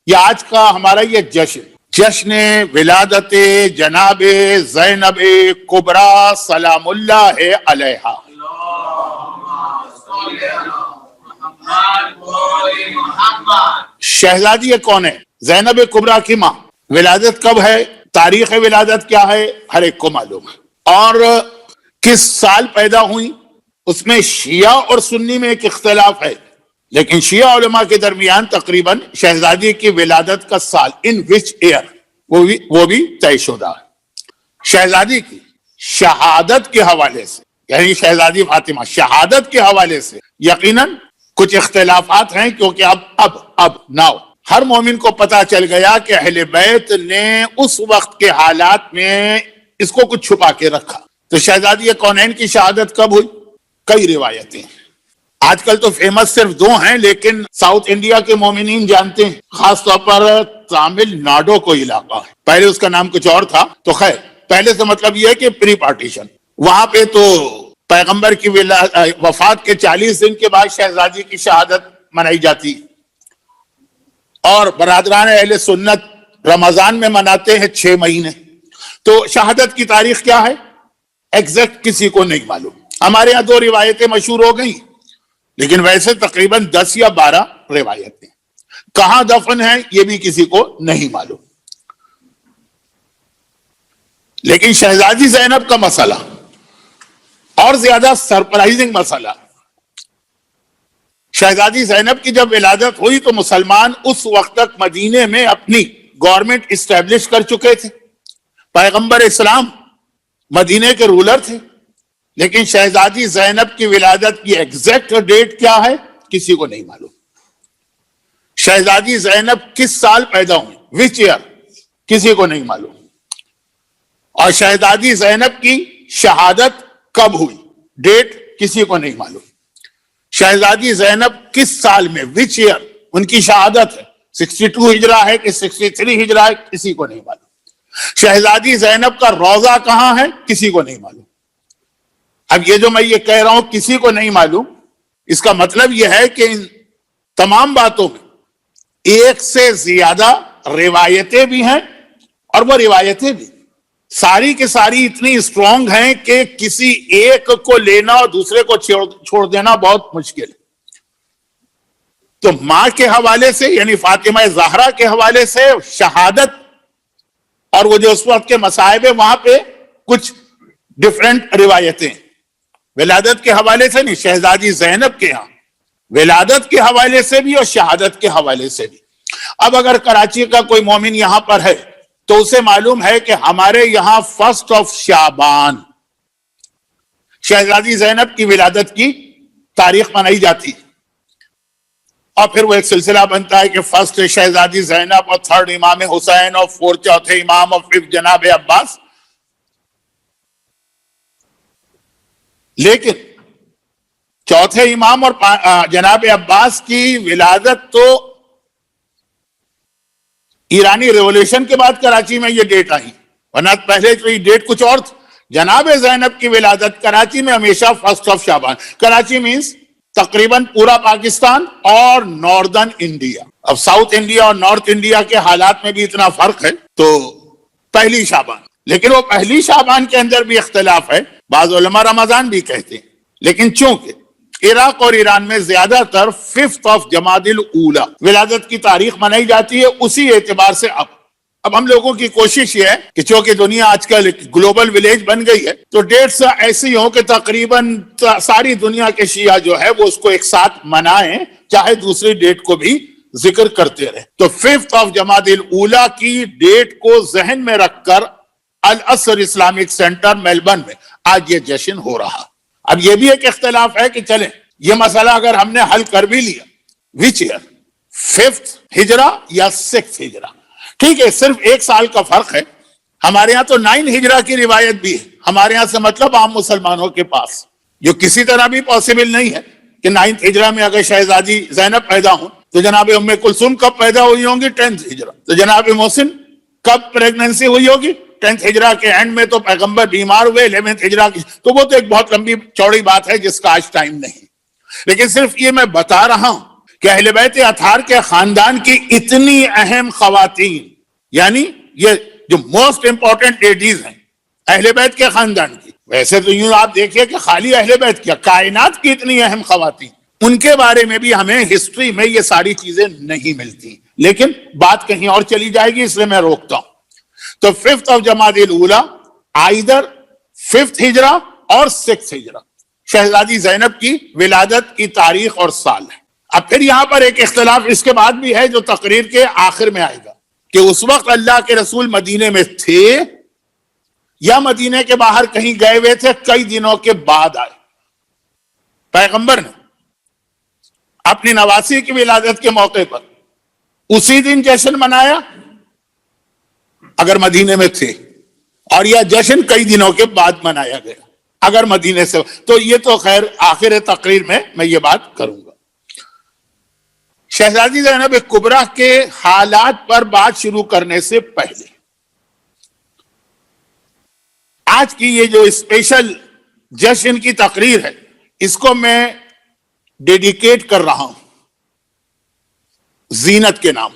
یہ آج کا ہمارا یہ جشن ولادت جناب زینب کبریٰ سلام اللہ علیہا۔ شہزادی کون ہے؟ زینب کبریٰ کی ماں۔ ولادت کب ہے، تاریخ ولادت کیا ہے، ہر ایک کو معلوم ہے۔ اور کس سال پیدا ہوئی، اس میں شیعہ اور سنی میں ایک اختلاف ہے، لیکن شیعہ علماء کے درمیان تقریباً شہزادی کی ولادت کا سال ان وچ ایئر وہ بھی طے شدہ ہے۔ شہزادی کی شہادت کے حوالے سے، یعنی شہزادی فاطمہ شہادت کے حوالے سے یقیناً کچھ اختلافات ہیں، کیونکہ اب ناؤ ہر مومن کو پتا چل گیا کہ اہل بیت نے اس وقت کے حالات میں اس کو کچھ چھپا کے رکھا۔ تو شہزادی کونین کی شہادت کب ہوئی؟ کئی روایتیں ہیں، آج کل تو فیمس صرف دو ہیں، لیکن ساؤتھ انڈیا کے مومنین جانتے ہیں، خاص طور پر تامل ناڈو کو علاقہ ہے، پہلے اس کا نام کچھ اور تھا، تو خیر پہلے سے مطلب یہ ہے کہ پری پارٹیشن، وہاں پہ تو پیغمبر کی وفات کے 40 دن کے بعد شہزادی کی شہادت منائی جاتی، اور برادران اہل سنت رمضان میں مناتے ہیں 6 مہینے۔ تو شہادت کی تاریخ کیا ہے ایگزیکٹ کسی کو نہیں معلوم۔ ہمارے یہاں 2 روایتیں مشہور ہو گئی، لیکن ویسے تقریباً 10 یا 12 روایتیں۔ کہاں دفن ہیں یہ بھی کسی کو نہیں معلوم۔ لیکن شہزادی زینب کا مسئلہ اور زیادہ سرپرائزنگ مسئلہ، شہزادی زینب کی جب ولادت ہوئی تو مسلمان اس وقت تک مدینے میں اپنی گورنمنٹ اسٹیبلش کر چکے تھے، پیغمبر اسلام مدینے کے رولر تھے، لیکن شہزادی زینب کی ولادت کی ایگزیکٹ ڈیٹ کیا ہے کسی کو نہیں معلوم۔ شہزادی زینب کس سال پیدا ہوئی، وچ ایئر، کسی کو نہیں معلوم۔ اور شہزادی زینب کی شہادت کب ہوئی، ڈیٹ کسی کو نہیں معلوم۔ شہزادی زینب کس سال میں، وچ ایئر ان کی شہادت ہے، 62 ہجرہ ہے کہ 63 ہجرہ ہے کسی کو نہیں معلوم۔ شہزادی زینب کا روضہ کہاں ہے کسی کو نہیں معلوم۔ اب یہ جو میں یہ کہہ رہا ہوں کسی کو نہیں معلوم، اس کا مطلب یہ ہے کہ ان تمام باتوں میں ایک سے زیادہ روایتیں بھی ہیں، اور وہ روایتیں بھی ساری کے ساری اتنی اسٹرانگ ہیں کہ کسی ایک کو لینا اور دوسرے کو چھوڑ دینا بہت مشکل ہے۔ تو ماں کے حوالے سے یعنی فاطمہ زہرا کے حوالے سے شہادت اور وہ جو اس وقت کے مصائب ہے وہاں پہ کچھ ڈیفرنٹ روایتیں، ولادت کے حوالے سے نہیں، شہزادی زینب کے ہاں ولادت کے حوالے سے بھی اور شہادت کے حوالے سے بھی۔ اب اگر کراچی کا کوئی مومن یہاں پر ہے تو اسے معلوم ہے کہ ہمارے یہاں 1 شعبان شہزادی زینب کی ولادت کی تاریخ منائی جاتی، اور پھر وہ ایک سلسلہ بنتا ہے کہ 1 شہزادی زینب اور 3 امام حسین اور 4 چوتھے امام اور 5 جناب عباس۔ لیکن چوتھے امام اور جناب عباس کی ولادت تو ایرانی ریولوشن کے بعد کراچی میں یہ ڈیٹ آئی، ورنہ پہلے تو یہ ڈیٹ کچھ اور تھی۔ جناب زینب کی ولادت کراچی میں ہمیشہ 1 شعبان، کراچی مینز تقریباً پورا پاکستان اور ناردرن انڈیا۔ اب ساؤتھ انڈیا اور نارتھ انڈیا کے حالات میں بھی اتنا فرق ہے، تو 1 شعبان، لیکن وہ 1 شعبان کے اندر بھی اختلاف ہے، بعض علماء رمضان بھی کہتے ہیں، لیکن چونکہ عراق اور ایران میں زیادہ تر 5 جمادی الاولی ولادت کی تاریخ منائی جاتی ہے، اسی اعتبار سے اب ہم لوگوں کی کوشش یہ ہے کہ چونکہ دنیا آج کل گلوبل ولیج بن گئی ہے تو ڈیٹس ایسی ہوں کہ تقریباً ساری دنیا کے شیعہ جو ہے وہ اس کو ایک ساتھ منائیں، چاہے دوسری ڈیٹ کو بھی ذکر کرتے رہے۔ تو 5 جمادی الاولی کی ڈیٹ کو ذہن میں رکھ کر الاسر اسلامک سینٹر میلبرن میں آج یہ جشن ہو رہا۔ اب یہ بھی ایک اختلاف ہے کہ چلیں یہ مسئلہ اگر ہم نے حل کر بھی لیا، وچ ایئر، 5 ہجرہ یا 6 ہجرہ، ٹھیک ہے، صرف 1 سال کا فرق ہے۔ ہمارے ہاں تو 9 ہجرہ کی روایت بھی ہے، ہمارے ہاں سے مطلب عام مسلمانوں کے پاس، جو کسی طرح بھی پاسبل نہیں ہے کہ 9 ہجرہ میں اگر شہزادی زینب پیدا ہوں تو جناب ام کلثوم کب پیدا ہوئی ہوں گی؟ 10 ہجرہ۔ تو جناب محسن کب پریگننسی ہوئی ہوگی؟ 10 ہجرہ کے اینڈ میں تو پیغمبر بیمار ہوئے 11 ہجرہ کی، تو وہ تو ایک بہت لمبی چوڑی بات ہے جس کا آج ٹائم نہیں، لیکن صرف یہ میں بتا رہا ہوں کہ اہل بیت اطہار کے خاندان کی اتنی اہم خواتین، یعنی یہ جو موسٹ امپورٹنٹ لیڈیز ہیں اہل بیت کے خاندان کی، ویسے تو یوں آپ دیکھیے کہ خالی اہل بیت کیا، کائنات کی اتنی اہم خواتین، ان کے بارے میں بھی ہمیں ہسٹری میں یہ ساری چیزیں نہیں ملتی، لیکن بات کہیں اور چلی جائے گی، اس لیے میں روکتا ہوں۔ تو 5th of جمادی الاولیٰ آئیدر 5th ہجرہ اور 6th ہجرہ شہزادی زینب کی ولادت کی تاریخ اور سال ہے۔ اب پھر یہاں پر ایک اختلاف اس کے بعد بھی ہے جو تقریر کے آخر میں آئے گا، کہ اس وقت اللہ کے رسول مدینے میں تھے یا مدینے کے باہر کہیں گئے ہوئے تھے، کئی دنوں کے بعد آئے۔ پیغمبر نے اپنی نواسی کی ولادت کے موقع پر اسی دن جشن منایا اگر مدینے میں تھے، اور یہ جشن کئی دنوں کے بعد منایا گیا اگر مدینے سے، تو یہ تو خیر آخر تقریر میں یہ بات کروں گا۔ شہزادی زینب کبریٰ کے حالات پر بات شروع کرنے سے پہلے آج کی یہ جو اسپیشل جشن کی تقریر ہے، اس کو میں ڈیڈیکیٹ کر رہا ہوں زینت کے نام،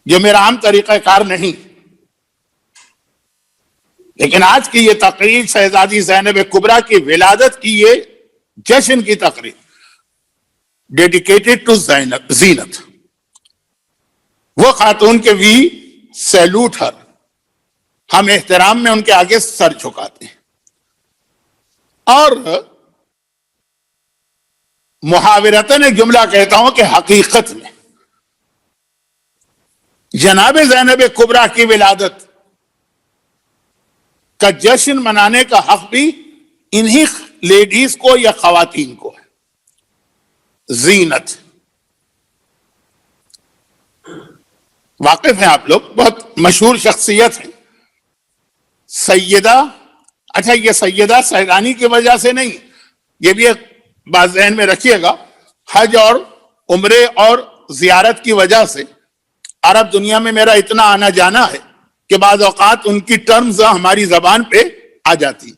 جو میرا عام طریقہ کار نہیں، لیکن آج کی یہ تقریر شہزادی زینب کبریٰ کی ولادت کی یہ جشن کی تقریر ڈیڈیکیٹڈ ٹو زینت، وہ خاتون کے وی سیلوٹ ہر، ہم احترام میں ان کے آگے سر جھکاتے ہیں، اور محاورتاً ایک جملہ کہتا ہوں کہ حقیقت میں جناب زینب کبریٰ کی ولادت کا جشن منانے کا حق بھی انہی لیڈیز کو یا خواتین کو ہے۔ زینت واقف ہیں آپ لوگ، بہت مشہور شخصیت ہے سیدہ، اچھا یہ سیدہ سیدانی کی وجہ سے نہیں، یہ بھی ایک بات ذہن میں رکھیے گا، حج اور عمرے اور زیارت کی وجہ سے عرب دنیا میں میرا اتنا آنا جانا ہے کہ بعض اوقات ان کی ٹرمز ہماری زبان پہ آ جاتی۔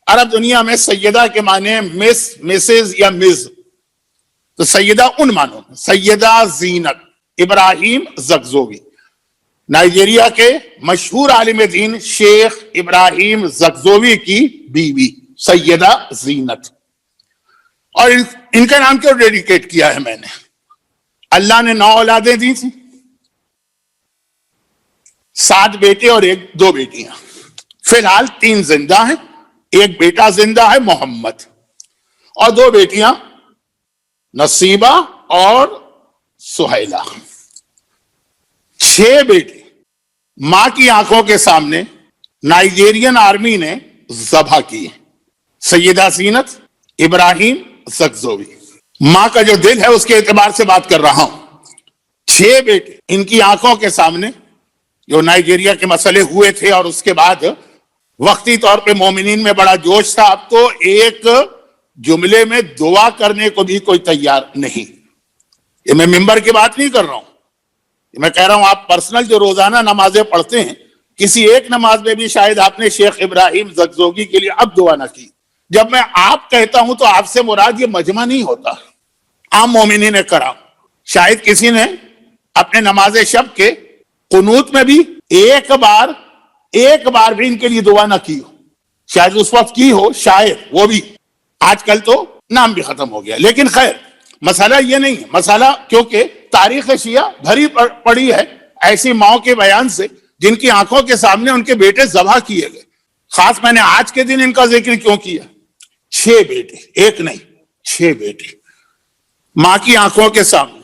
عرب دنیا میں سیدہ کے معنی مس، مسز یا مز، تو سیدہ ان معنوں میں، سیدہ زینت ابراہیم زگزوگی، نائجیریا کے مشہور عالم دین شیخ ابراہیم زگزوگی کی بیوی سیدہ زینت، اور ان کا نام کیوں ڈیڈیکیٹ کیا ہے میں نے؟ اللہ نے 9 اولادیں دی تھی، 7 بیٹے اور 2 بیٹیاں، فی الحال 3 زندہ ہیں، ایک بیٹا زندہ ہے محمد، اور 2 بیٹیاں نصیبہ اور سہیلہ، 6 بیٹے ماں کی آنکھوں کے سامنے نائجیرین آرمی نے ذبح کیے۔ سیدہ زینت ابراہیم زگزوگی، ماں کا جو دل ہے اس کے اعتبار سے بات کر رہا ہوں، 6 بیٹے ان کی آنکھوں کے سامنے، جو نائجیریا کے مسئلے ہوئے تھے، اور اس کے بعد وقتی طور پہ مومنین میں بڑا جوش تھا، اب تو ایک جملے میں دعا کرنے کو بھی کوئی تیار نہیں۔ یہ میں ممبر کی بات نہیں کر رہا ہوں، میں کہہ رہا ہوں آپ پرسنل جو روزانہ نمازیں پڑھتے ہیں، کسی ایک نماز میں بھی شاید آپ نے شیخ ابراہیم زگزوگی کے لیے اب دعا نہ کی۔ جب میں آپ کہتا ہوں تو آپ سے مراد یہ مجمع نہیں ہوتا، عام مومنین کرام، شاید کسی نے اپنے نماز شب کے قنوت میں بھی ایک بار بھی ان کے لیے دعا نہ کی ہو، شاید اس وقت کی ہو، شاید وہ بھی، آج کل تو نام بھی ختم ہو گیا، لیکن خیر مسئلہ یہ نہیں ہے، مسئلہ کیونکہ تاریخ شیعہ بھری پڑی ہے ایسی ماؤں کے بیان سے جن کی آنکھوں کے سامنے ان کے بیٹے ذبح کیے گئے۔ خاص میں نے آج کے دن ان کا ذکر کیوں کیا؟ 6 بیٹے، ایک نہیں 6 بیٹے ماں کی آنکھوں کے سامنے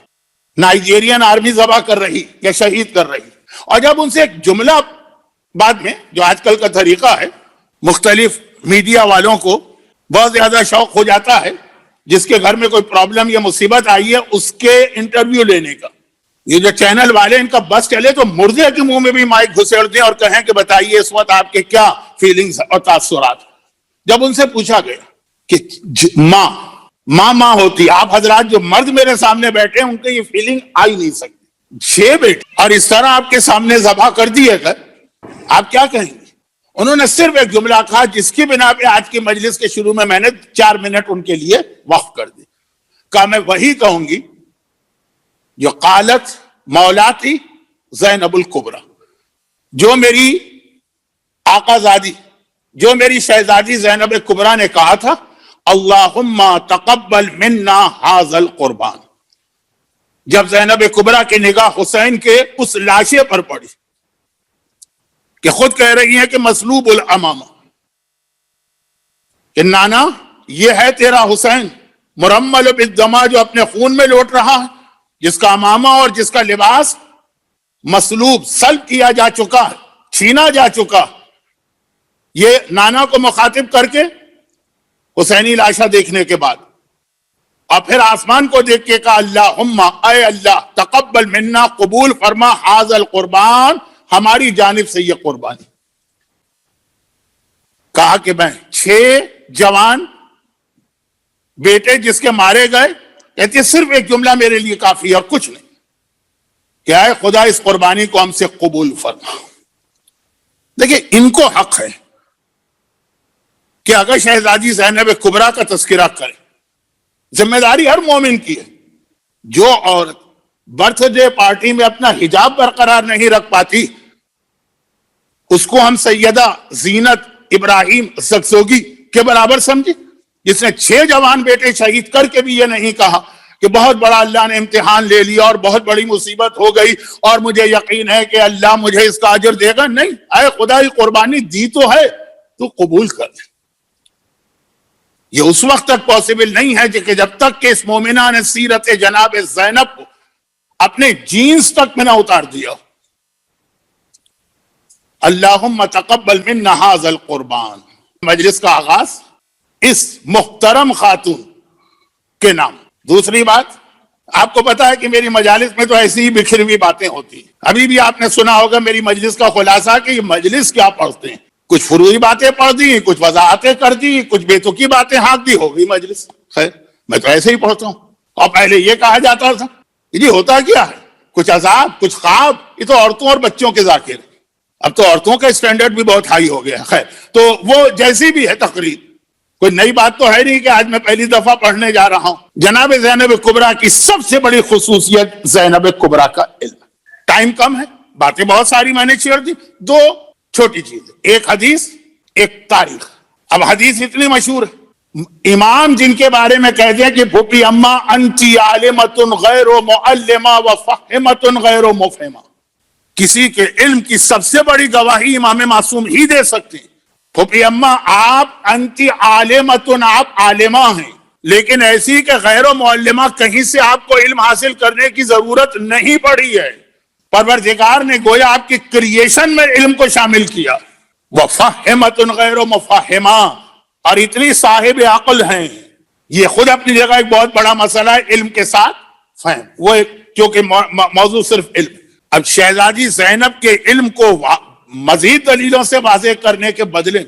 نائجیرین آرمی ذبح کر رہی یا شہید کر رہی، اور جب ان سے ایک جملہ بعد میں، جو آج کل کا طریقہ ہے، مختلف میڈیا والوں کو بہت زیادہ شوق ہو جاتا ہے جس کے گھر میں کوئی پرابلم یا مصیبت آئی ہے اس کے انٹرویو لینے کا، یہ جو چینل والے ان کا بس چلے تو مردے کے منہ میں بھی مائک گھسیڑ دیں اور کہیں کہ بتائیے اس وقت آپ کے کیا فیلنگز اور تاثرات۔ جب ان سے پوچھا گیا کہ ماں ہوتی، آپ حضرات جو مرد میرے سامنے بیٹھے ہیں ان کو یہ فیلنگ آئی نہیں سکتی، 6 بیٹے اور اس طرح آپ کے سامنے ذبح کر دیے گئے، آپ کیا کہیں گے؟ انہوں نے صرف ایک جملہ کہا جس کی بنا پہ آج کی مجلس کے شروع میں نے 4 منٹ ان کے لیے وقف کر دی۔ کہا میں وہی کہوں گی جو قالت مولاتی زینب الکبریٰ، جو میری آقا زادی، جو میری شہزادی زینب کبریٰ نے کہا تھا، اللہم تقبل منا ھذا القربان، جب زینب کبریٰ کی نگاہ حسین کے اس لاشے پر پڑی کہ خود کہہ رہی ہیں کہ مسلوب الامامہ، کہ نانا یہ ہے تیرا حسین مرمل بالدماء، جو اپنے خون میں لوٹ رہا ہے، جس کا امامہ اور جس کا لباس مسلوب سلب کیا جا چکا ہے، چھینا جا چکا۔ یہ نانا کو مخاطب کر کے حسینی لاشا دیکھنے کے بعد، اور پھر آسمان کو دیکھ کے کہا اللہم، اے اللہ تقبل منا، قبول فرما ھذا القربان، ہماری جانب سے یہ قربانی۔ کہا کہ میں 6 جوان بیٹے جس کے مارے گئے، کہتے صرف ایک جملہ میرے لیے کافی ہے اور کچھ نہیں، کہ اے خدا اس قربانی کو ہم سے قبول فرما۔ دیکھیں ان کو حق ہے کہ اگر شہزادی زینب کبریٰ کا تذکرہ کرے، ذمہ داری ہر مومن کی ہے۔ جو عورت برتھ ڈے پارٹی میں اپنا حجاب برقرار نہیں رکھ پاتی، اس کو ہم سیدہ زینت ابراہیم زگزوگی کے برابر سمجھے، جس نے 6 جوان بیٹے شہید کر کے بھی یہ نہیں کہا کہ بہت بڑا اللہ نے امتحان لے لیا اور بہت بڑی مصیبت ہو گئی اور مجھے یقین ہے کہ اللہ مجھے اس کا اجر دے گا۔ نہیں، اے خدا یہ قربانی دی تو ہے، تو قبول کر دے۔ یہ اس وقت تک پاسبل نہیں ہے کہ جب تک کہ اس مومنہ نے سیرت جناب زینب کو اپنے جینز تک میں نہ اتار دیا۔ اللہم تقبل منا ھذا القربان۔ مجلس کا آغاز اس محترم خاتون کے نام۔ دوسری بات، آپ کو پتا ہے کہ میری مجالس میں تو ایسی ہی بکھری ہوئی باتیں ہوتی ہیں۔ ابھی بھی آپ نے سنا ہوگا میری مجلس کا خلاصہ کہ یہ مجلس کیا پڑھتے ہیں، کچھ فروعی باتیں پڑھ دی، کچھ وضاحتیں کر دی، کچھ بیتوکی باتیں ہانک دی، ہو گئی مجلس۔ خیر میں تو ایسے ہی پڑھتا ہوں۔ اور پہلے یہ کہا جاتا تھا جی ہوتا کیا ہے، کچھ عذاب، کچھ خواب، یہ تو عورتوں اور بچوں کے ذاکر۔ اب تو عورتوں کا اسٹینڈرڈ بھی بہت ہائی ہو گیا۔ خیر تو وہ جیسی بھی ہے تقریر، کوئی نئی بات تو ہے نہیں کہ آج میں پہلی دفعہ پڑھنے جا رہا ہوں۔ جناب زینب کبریٰ کی سب سے بڑی خصوصیت زینب کبریٰ کا علم۔ ٹائم کم ہے، باتیں بہت ساری میں نے چھیڑ دی، 2 چھوٹی چیزیں، ایک حدیث، ایک تاریخ۔ اب حدیث اتنی مشہور ہے، امام جن کے بارے میں کہتے ہیں کہ پھوپھی اماں انتی عالمۃ غیر معلمہ و فہمۃ غیر مفہمہ، کسی کے علم کی سب سے بڑی گواہی امام معصوم ہی دے سکتے ہیں۔ پھوپھی اماں آپ انتی عالمۃ، آپ عالمہ ہیں، لیکن ایسی کہ غیر و معلمہ، کہیں سے آپ کو علم حاصل کرنے کی ضرورت نہیں پڑی ہے۔ پروردگار نے گویا آپ کی کریشن میں علم کو شامل کیا۔ وفہمۃ غیر مفہمہ، اور اتنی صاحب عقل ہیں، یہ خود اپنی جگہ ایک بہت بڑا مسئلہ ہے، علم کے ساتھ فہم، وہ کیونکہ موضوع صرف علم۔ اب شہزادی زینب کے علم کو مزید دلیلوں سے واضح کرنے کے بدلے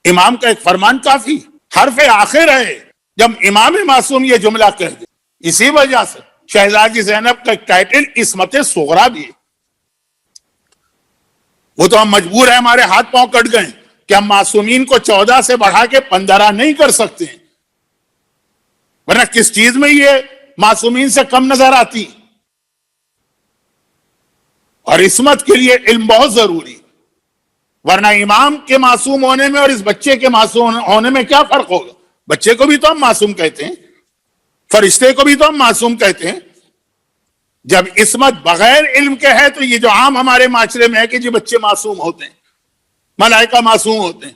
امام کا ایک فرمان کافی، حرف آخر ہے جب امام معصوم یہ جملہ کہہ دے۔ اسی وجہ سے شہزادی زینب کا ایک ٹائٹل عصمت صغریٰ بھی ہے۔ وہ تو ہم مجبور ہیں، ہمارے ہاتھ پاؤں کٹ گئے کہ ہم معصومین کو 14 سے بڑھا کے 15 نہیں کر سکتے ہیں، ورنہ کس چیز میں یہ معصومین سے کم نظر آتی۔ اور عصمت کے لیے علم بہت ضروری، ورنہ امام کے معصوم ہونے میں اور اس بچے کے معصوم ہونے میں کیا فرق ہوگا؟ بچے کو بھی تو ہم معصوم کہتے ہیں، فرشتے کو بھی تو ہم معصوم کہتے ہیں۔ جب عصمت بغیر علم کے ہے تو یہ جو عام ہمارے معاشرے میں ہے کہ جی بچے معصوم ہوتے ہیں، ملائکہ معصوم ہوتے ہیں،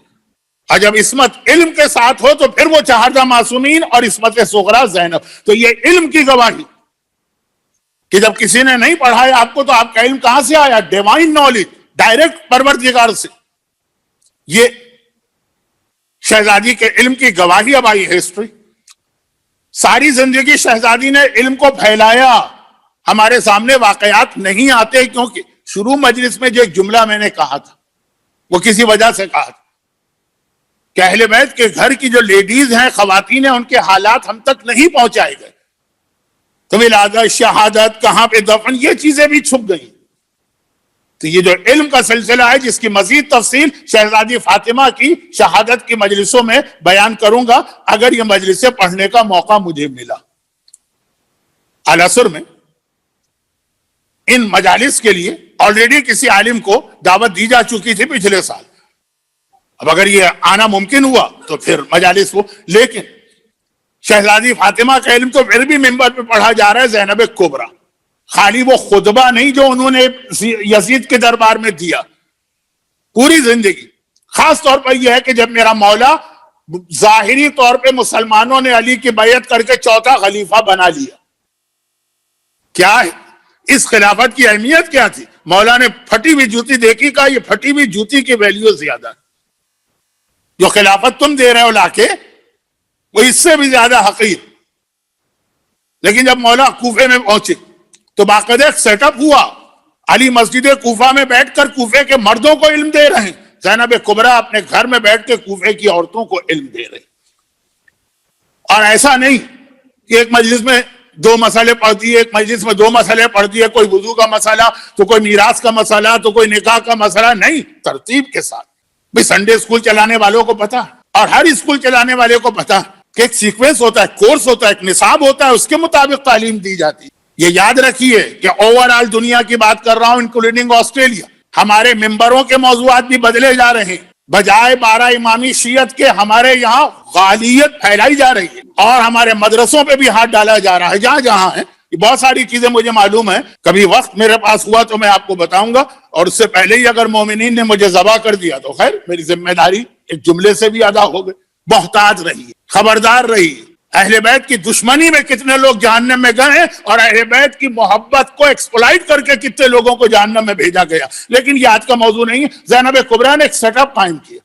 اور جب عصمت علم کے ساتھ ہو تو پھر وہ 4 معصومین اور عصمت صغریٰ زینب۔ تو یہ علم کی گواہی کہ جب کسی نے نہیں پڑھایا آپ کو تو آپ کا علم کہاں سے آیا؟ ڈیوائن نالج، ڈائریکٹ پروردگار سے۔ یہ شہزادی کے علم کی گواہی۔ اب آئی ہسٹری، ساری زندگی شہزادی نے علم کو پھیلایا، ہمارے سامنے واقعات نہیں آتے، کیونکہ شروع مجلس میں جو ایک جملہ میں نے کہا تھا وہ کسی وجہ سے کہا تھا کہ اہل بیت کے گھر کی جو لیڈیز ہیں، خواتین ہیں، ان کے حالات ہم تک نہیں پہنچائے گئے، تو ولادت، شہادت، کہاں پہ دفن، یہ چیزیں بھی چھپ گئی۔ تو یہ جو علم کا سلسلہ ہے جس کی مزید تفصیل شہزادی فاطمہ کی شہادت کی مجلسوں میں بیان کروں گا اگر یہ مجلسیں پڑھنے کا موقع مجھے ملا۔ العصر میں ان مجالس کے لیے آلریڈی کسی عالم کو دعوت دی جا چکی تھی پچھلے سال. اب اگر یہ آنا ممکن ہوا تو پھر مجالس کو, لیکن شہزادی فاطمہ کا علم تو پھر بھی ممبر پہ پڑھا جا رہا ہے, زینب کبریٰ. خالی وہ خطبہ نہیں جو انہوں نے یزید کے دربار میں دیا, پوری زندگی. خاص طور پر یہ ہے کہ جب میرا مولا ظاہری طور پہ مسلمانوں نے علی کی بیعت کر کے چوتھا خلیفہ بنا لیا, کیا ہے اس خلافت کی اہمیت کیا تھی؟ مولا نے پھٹی ہوئی جوتی دیکھی, کہا یہ پھٹی ہوئی جوتی کی ویلیو زیادہ ہے, جو خلافت تم دے رہے ہو لا کے وہ اس سے بھی زیادہ حقیر. لیکن جب مولا کوفے میں پہنچے تو باقاعدہ ایک سیٹ اپ ہوا, علی مسجد کوفہ میں بیٹھ کر کوفے کے مردوں کو علم دے رہے ہیں, زینب کبریٰ اپنے گھر میں بیٹھ کے کوفے کی عورتوں کو علم دے رہے ہیں. اور ایسا نہیں کہ ایک مجلس میں 2 مسئلے پڑھتی ہے, ایک مجلس میں 2 مسئلے پڑھتی ہے, کوئی وضو کا مسئلہ تو کوئی میراث کا مسئلہ تو کوئی نکاح کا مسئلہ, نہیں, ترتیب کے ساتھ. بھئی سنڈے اسکول چلانے والوں کو پتا, اور ہر اسکول چلانے والے کو پتا کہ ایک سیکوینس ہوتا ہے, کورس ہوتا ہے, ایک نصاب ہوتا ہے, اس کے مطابق تعلیم دی جاتی. یہ یاد رکھیے کہ اوور آل دنیا کی بات کر رہا ہوں انکلوڈنگ آسٹریلیا, ہمارے ممبروں کے موضوعات بھی بدلے جا رہے ہیں. بجائے 12 امامی شیعت کے ہمارے یہاں غالیت پھیلائی جا رہی ہے, اور ہمارے مدرسوں پہ بھی ہاتھ ڈالا جا رہا ہے جہاں جہاں ہے. بہت ساری چیزیں مجھے معلوم ہیں, کبھی وقت میرے پاس ہوا تو میں آپ کو بتاؤں گا, اور اس سے پہلے ہی اگر مومنین نے مجھے ذبح کر دیا تو خیر میری ذمہ داری ایک جملے سے بھی ادا ہو گئی. محتاط رہیے, خبردار رہیے. اہل بیت کی دشمنی میں کتنے لوگ جہنم میں گئے ہیں, اور اہل بیت کی محبت کو ایکسپلائٹ کر کے کتنے لوگوں کو جہنم میں بھیجا گیا. لیکن یہ آج کا موضوع نہیں ہے. زینب کبریٰ نے ایک سیٹ اپ قائم کیا,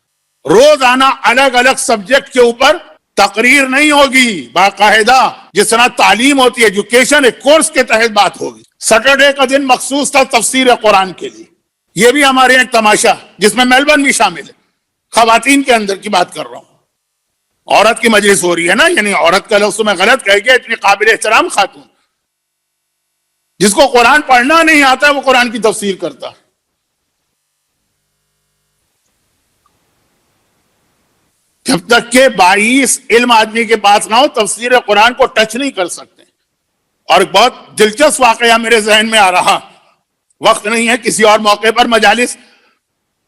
روزانہ الگ الگ سبجیکٹ کے اوپر تقریر نہیں ہوگی, باقاعدہ جس طرح تعلیم ہوتی ہے, ایجوکیشن ایک کورس کے تحت بات ہوگی. سیٹرڈے کا دن مخصوص تھا تفسیر قرآن کے لیے. یہ بھی ہمارے یہاں ایک تماشا جس میں میلبرن بھی شامل ہے. خواتین کے اندر کی بات کر رہا ہوں, عورت کی مجلس ہو رہی ہے نا, یعنی عورت کا لفظ میں غلط کہہ گیا, اتنی قابل احترام خاتون جس کو قرآن پڑھنا نہیں آتا وہ قرآن کی تفسیر کرتا. جب تک کہ 22 علم آدمی کے پاس نہ ہو تفسیر قرآن کو ٹچ نہیں کر سکتے. اور ایک بہت دلچسپ واقعہ میرے ذہن میں آ رہا, وقت نہیں ہے, کسی اور موقع پر مجالس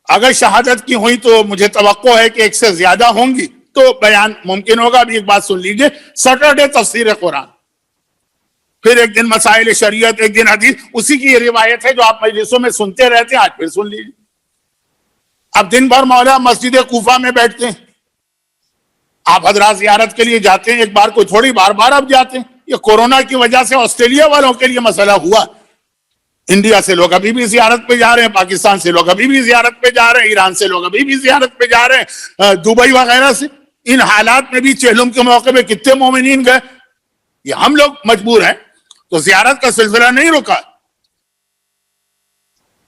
اگر شہادت کی ہوئی تو مجھے توقع ہے کہ 1 سے زیادہ ہوں گی تو بیان ممکن ہوگا. ابھی ایک بات سن لیجئے, سیٹرڈے تفسیر قرآن, پھر ایک دن مسائل شریعت, ایک دن حدیث. اسی کی یہ روایت ہے جو آپ مجلسوں میں سنتے رہتے ہیں, آج پھر سن لیجئے. اب دن بھر مولا مسجد کوفہ میں بیٹھتے ہیں, آپ حضرات زیارت کے لیے جاتے ہیں, ایک بار کوئی تھوڑی, بار بار اب جاتے ہیں. یہ کورونا کی وجہ سے آسٹریلیا والوں کے لیے مسئلہ ہوا. انڈیا سے لوگ ابھی بھی زیارت پہ جا رہے ہیں, پاکستان سے لوگ ابھی بھی زیارت پہ جا رہے ہیں, ایران سے لوگ ابھی بھی زیارت پہ جا رہے ہیں, دبئی وغیرہ سے. ان حالات میں بھی چہلم کے موقع پہ کتنے مومنین گئے. یہ ہم لوگ مجبور ہیں تو زیارت کا سلسلہ نہیں رکا.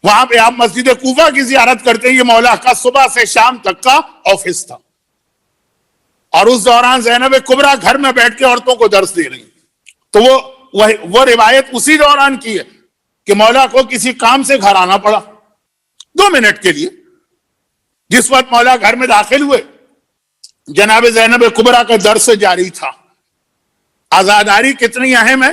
وہاں پہ آپ مسجد کوفہ کی زیارت کرتے ہیں, یہ مولا کا صبح سے شام تک کا آفس تھا, اور اس دوران زینب کبریٰ گھر میں بیٹھ کے عورتوں کو درس دے رہی. تو وہ روایت اسی دوران کی ہے کہ مولا کو کسی کام سے گھر آنا پڑا 2 منٹ کے لیے. جس وقت مولا گھر میں داخل ہوئے, جناب زینب کبریٰ کا درس جاری تھا. آزاداری کتنی اہم ہے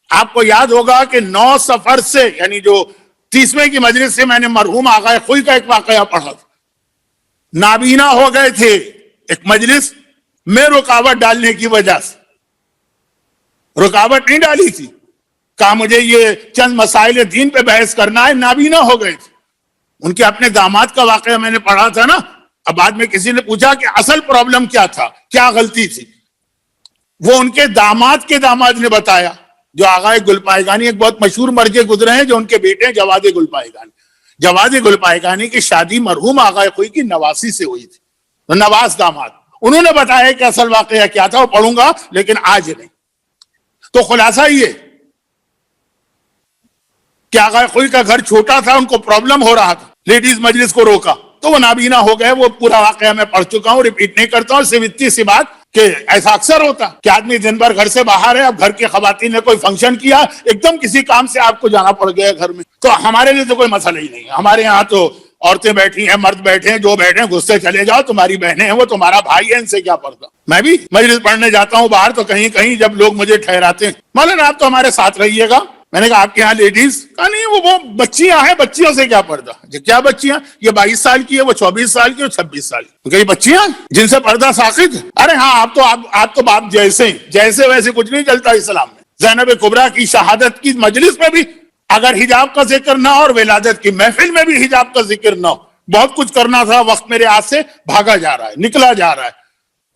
آپ کو یاد ہوگا کہ 9 سفر سے, یعنی جو 30ویں کی مجلس سے میں نے مرحوم آغا خوئی کا ایک واقعہ پڑھا تھا. نابینا ہو گئے تھے ایک مجلس میں رکاوٹ ڈالنے کی وجہ سے. رکاوٹ نہیں ڈالی تھی, کہا مجھے یہ چند مسائل دین پہ بحث کرنا ہے, نابینا ہو گئے تھے. ان کے اپنے داماد کا واقعہ میں نے پڑھا تھا نا. اب بعد میں کسی نے پوچھا کہ اصل پرابلم کیا تھا, کیا غلطی تھی, وہ ان کے داماد کے داماد نے بتایا, جو آغا گلپائگانی, ایک بہت مشہور مرجع گزرے ہیں جو ان کے بیٹے ہیں جواد گلپائگانی. جواد گلپائگانی کی شادی مرحوم آغا خوئی کی نواسی سے ہوئی تھی, نواز داماد. انہوں نے بتایا کہ اصل واقعہ کیا تھا, وہ پڑھوں گا لیکن آج نہیں. تو خلاصہ یہ کہ آغا خوئی کا گھر چھوٹا تھا, ان کو پرابلم ہو رہا تھا, لیڈیز مجلس کو روکا تو وہ نابینا ہو گئے. وہ پورا واقعہ میں پڑھ چکا ہوں, ریپیٹ نہیں کرتا ہوں. صرف اتنی سی بات کہ ایسا اکثر ہوتا کہ آدمی دن بھر گھر سے باہر ہے, اب گھر کی خواتین نے کوئی فنکشن کیا, ایک دم کسی کام سے آپ کو جانا پڑ گیا گھر میں, تو ہمارے لیے تو کوئی مسئلہ ہی نہیں ہے. ہمارے یہاں تو عورتیں بیٹھی ہیں، مرد بیٹھے ہیں، جو بیٹھے ہیں گھستے چلے جاؤ، تمہاری بہنیں ہیں، وہ تمہارا بھائی ہے، ان سے کیا پردہ۔ میں بھی مجلس پڑھنے جاتا ہوں باہر تو کہیں کہیں جب لوگ مجھے ٹھہراتے ہیں مولانا آپ تو ہمارے ساتھ رہیے گا، میں نے کہا آپ کے یہاں لیڈیز؟ کہا نہیں وہ بچیاں ہیں، بچیوں سے کیا پردہ؟ کیا بچیاں؟ یہ 22 سال کی ہے، وہ 24 سال کی، وہ 26 سال کی، یہ بچیاں جن سے پردہ ساقط؟ ارے ہاں آپ تو باپ جیسے ویسے کچھ نہیں چلتا اسلام میں۔ زینب کبریٰ کی شہادت کی مجلس میں بھی اگر حجاب کا ذکر نہ ہو اور ولادت کی محفل میں بھی حجاب کا ذکر نہ ہو، بہت کچھ کرنا تھا، وقت میرے ہاتھ سے بھاگا جا رہا ہے، نکلا جا رہا ہے۔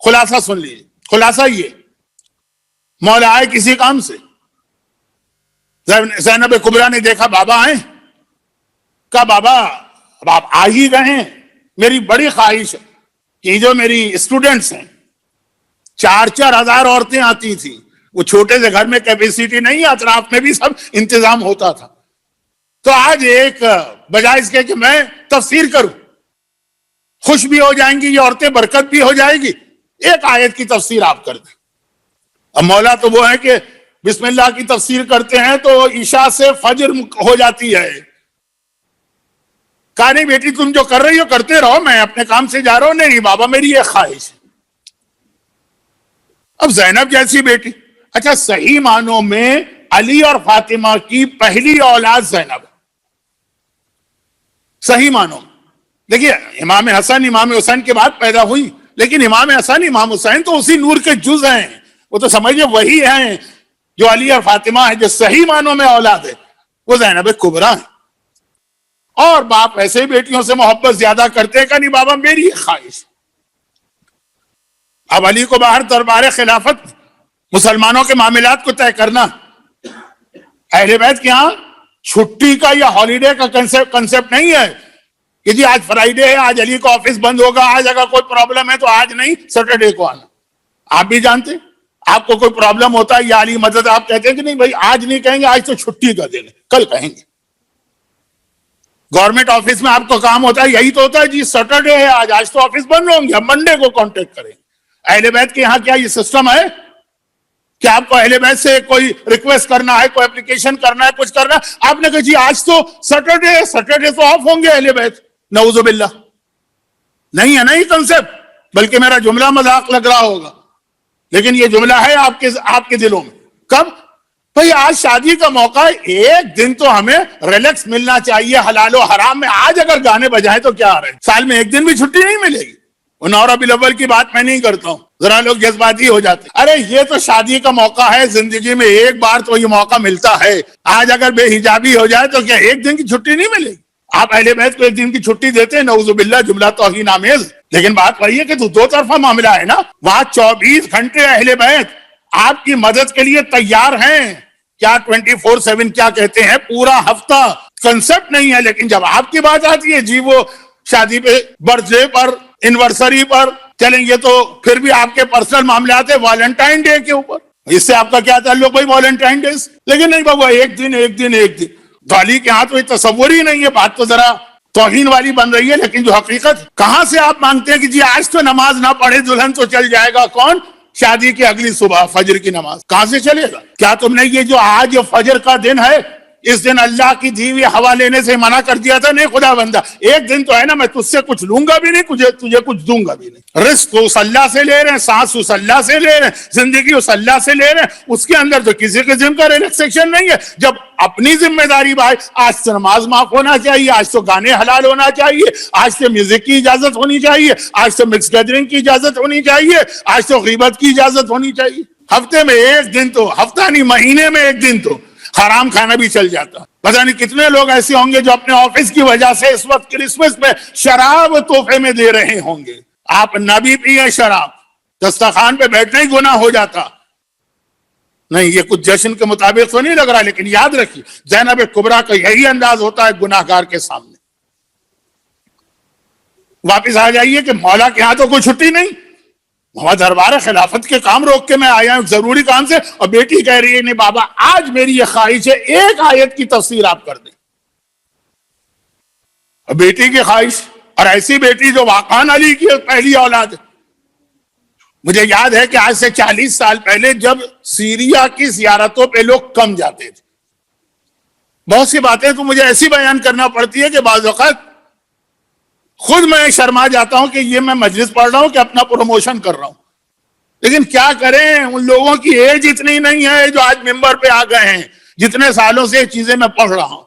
خلاصہ سن لیجیے، خلاصہ یہ، مولا آئے کسی کام سے، زینب کبریٰ نے دیکھا بابا آئے، کہا بابا اب آپ آ ہی گئے ہیں، میری بڑی خواہش ہے کہ جو میری اسٹوڈنٹس ہیں 4-4 ہزار عورتیں آتی تھیں، وہ چھوٹے سے گھر میں کیپیسٹی نہیں، اطراف میں بھی سب انتظام ہوتا تھا، تو آج ایک بجائے اس کے کہ میں تفسیر کروں، خوش بھی ہو جائیں گی یہ عورتیں، برکت بھی ہو جائے گی، ایک آیت کی تفسیر آپ کر دیں۔ اب مولا تو وہ ہے کہ بسم اللہ کی تفسیر کرتے ہیں تو عشاء سے فجر ہو جاتی ہے۔ کہا نہیں بیٹی تم جو کر رہی ہو کرتے رہو، میں اپنے کام سے جا رہا ہوں۔ نہیں بابا میری یہ خواہش ہے۔ اب زینب جیسی بیٹی، اچھا صحیح معنوں میں علی اور فاطمہ کی پہلی اولاد زینب، صحیح معنوں میں۔ دیکھیے امام حسن امام حسین کے بعد پیدا ہوئی، لیکن امام حسن امام حسین تو اسی نور کے جز ہیں، وہ تو سمجھے وہی ہیں جو علی اور فاطمہ ہیں۔ جو صحیح معنوں میں اولاد ہے وہ زینب کبریٰ ہیں۔ اور باپ ایسے ہی بیٹیوں سے محبت زیادہ کرتے ہیں کہ نہیں بابا میری خواہش۔ اب علی کو باہر دربار خلافت مسلمانوں کے معاملات کو طے کرنا، اہل بیت کے ہاں چھٹی کا یا ہالیڈے کا کنسپٹ نہیں ہے کہ جی آج فرائیڈے ہے، آج علی کو آفس بند ہوگا، آج اگر کوئی پرابلم ہے تو آج نہیں سیٹرڈے کو آنا۔ آپ بھی جانتے ہیں آپ کو کوئی پرابلم ہوتا ہے یا علی مدد، آپ کہتے ہیں کہ نہیں بھائی آج نہیں کہیں گے، آج تو چھٹی کا دن ہے، کل کہیں گے۔ گورنمنٹ آفس میں آپ کو کام ہوتا ہے، یہی تو ہوتا ہے جی سیٹرڈے ہے آج تو آفس بند ہوں گے، ہم منڈے کو کانٹیکٹ کریں گے۔ اہل بیت کے یہاں کیا یہ سسٹم ہے کہ آپ کو اہل بیت سے کوئی ریکویسٹ کرنا ہے، کوئی اپلیکیشن کرنا ہے، کچھ کرنا ہے، آپ نے کہا جی آج تو سیٹرڈے ہے، سیٹرڈے تو آف ہوں گے اہل بیت؟ نعوذ باللہ، نہیں ہے نا یہ کنسپٹ، بلکہ میرا جملہ مذاق لگ رہا ہوگا لیکن یہ جملہ ہے آپ کے دلوں میں۔ کب بھئی آج شادی کا موقع ہے، ایک دن تو ہمیں ریلیکس ملنا چاہیے حلال و حرام میں۔ آج اگر گانے بجائیں تو کیا رہے، سال میں ایک دن بھی چھٹی نہیں ملے گی۔ 9 ربیع الاول کی بات میں نہیں کرتا ہوں، ذرا لوگ جذباتی ہو جاتے ہیں۔ ارے یہ تو شادی کا موقع ہے، زندگی میں ایک بار تو یہ موقع ملتا ہے۔ آج اگر بے حجابی ہو جائے تو کیا ایک دن کی چھٹی نہیں ملے گی؟ آپ اہل بیت کو ایک دن کی چھٹی دیتے ہیں، نعوذ باللہ جملہ توہین آمیز۔ لیکن بات وہی ہے کہ تو دو طرفہ معاملہ ہے نا، وہاں 24 گھنٹے اہل بیت آپ کی مدد کے لیے تیار ہیں۔ کیا 24/7 کیا کہتے ہیں، پورا ہفتہ، کنسپٹ نہیں ہے۔ لیکن جب آپ کی بات آتی ہے جی وہ شادی پہ، برتھ ڈے پر، اینیورسری پر، چلیں یہ تو پھر بھی آپ کے پرسنل معاملات ہیں، ویلنٹائن ڈے کے اوپر، اس سے آپ کا کیا تعلق بھائی ویلنٹائن ڈے سے؟ لیکن نہیں بابا ایک دن گالی کے ہاں تو یہ تصور ہی نہیں ہے، بات تو ذرا توہین والی بن رہی ہے۔ لیکن جو حقیقت، کہاں سے آپ مانگتے ہیں کہ جی آج تو نماز نہ پڑھے دلہن تو چل جائے گا؟ کون؟ شادی کی اگلی صبح فجر کی نماز کہاں سے چلے گا؟ کیا تم نے یہ جو آج فجر کا دن ہے اس دن اللہ کی دی ہوئی ہوا لینے سے منع کر دیا تھا؟ نہیں خدا بندہ، ایک دن تو ہے نا میں تجھ سے کچھ لوں گا بھی نہیں، تجھے کچھ دوں گا بھی نہیں۔ رزق اس اللہ سے لے رہے ہیں، سانس اس اللہ سے لے رہے ہیں، زندگی اس اللہ سے لے رہے ہیں، اس کے اندر تو کسی قسم کا ریلیکسیشن نہیں ہے۔ جب اپنی ذمہ داری بھائی، آج سے نماز معاف ہونا چاہیے، آج تو گانے حلال ہونا چاہیے، آج سے میوزک کی اجازت ہونی چاہیے، آج سے مکس گیدرنگ کی اجازت ہونی چاہیے، آج تو غیبت کی اجازت ہونی چاہیے۔ ہفتے میں ایک دن تو، ہفتہ نہیں مہینے میں ایک دن تو حرام کھانا بھی چل جاتا۔ پتہ نہیں کتنے لوگ ایسے ہوں گے جو اپنے آفس کی وجہ سے اس وقت کرسمس میں شراب تحفے میں دے رہے ہوں گے۔ آپ نہ بھی پیئے شراب، دسترخوان پہ بیٹھنا ہی گناہ ہو جاتا۔ نہیں یہ کچھ جشن کے مطابق تو نہیں لگ رہا، لیکن یاد رکھیے زینب کبریٰ کا یہی انداز ہوتا ہے گناہگار کے سامنے۔ واپس آ جائیے کہ مولا کے ہاں تو کوئی چھٹی نہیں، وہاں دربار خلافت کے کام روک کے میں آیا ہوں ضروری کام سے، اور بیٹی کہہ رہی ہے نہیں بابا آج میری یہ خواہش ہے ایک آیت کی تفسیر آپ کر دیں۔ اور بیٹی کی خواہش، اور ایسی بیٹی جو واقعاً علی کی پہلی اولاد ہے۔ مجھے یاد ہے کہ آج سے 40 سال پہلے جب سیریا کی زیارتوں پہ لوگ کم جاتے تھے، بہت سی باتیں تو مجھے ایسی بیان کرنا پڑتی ہے کہ بعض اوقات خود میں شرما جاتا ہوں کہ یہ میں مجلس پڑھ رہا ہوں کہ اپنا پروموشن کر رہا ہوں. لیکن کیا کریں, ان لوگوں کی ایج اتنی نہیں ہے جو آج ممبر پہ آ گئے ہیں, جتنے سالوں سے یہ چیزیں میں پڑھ رہا ہوں.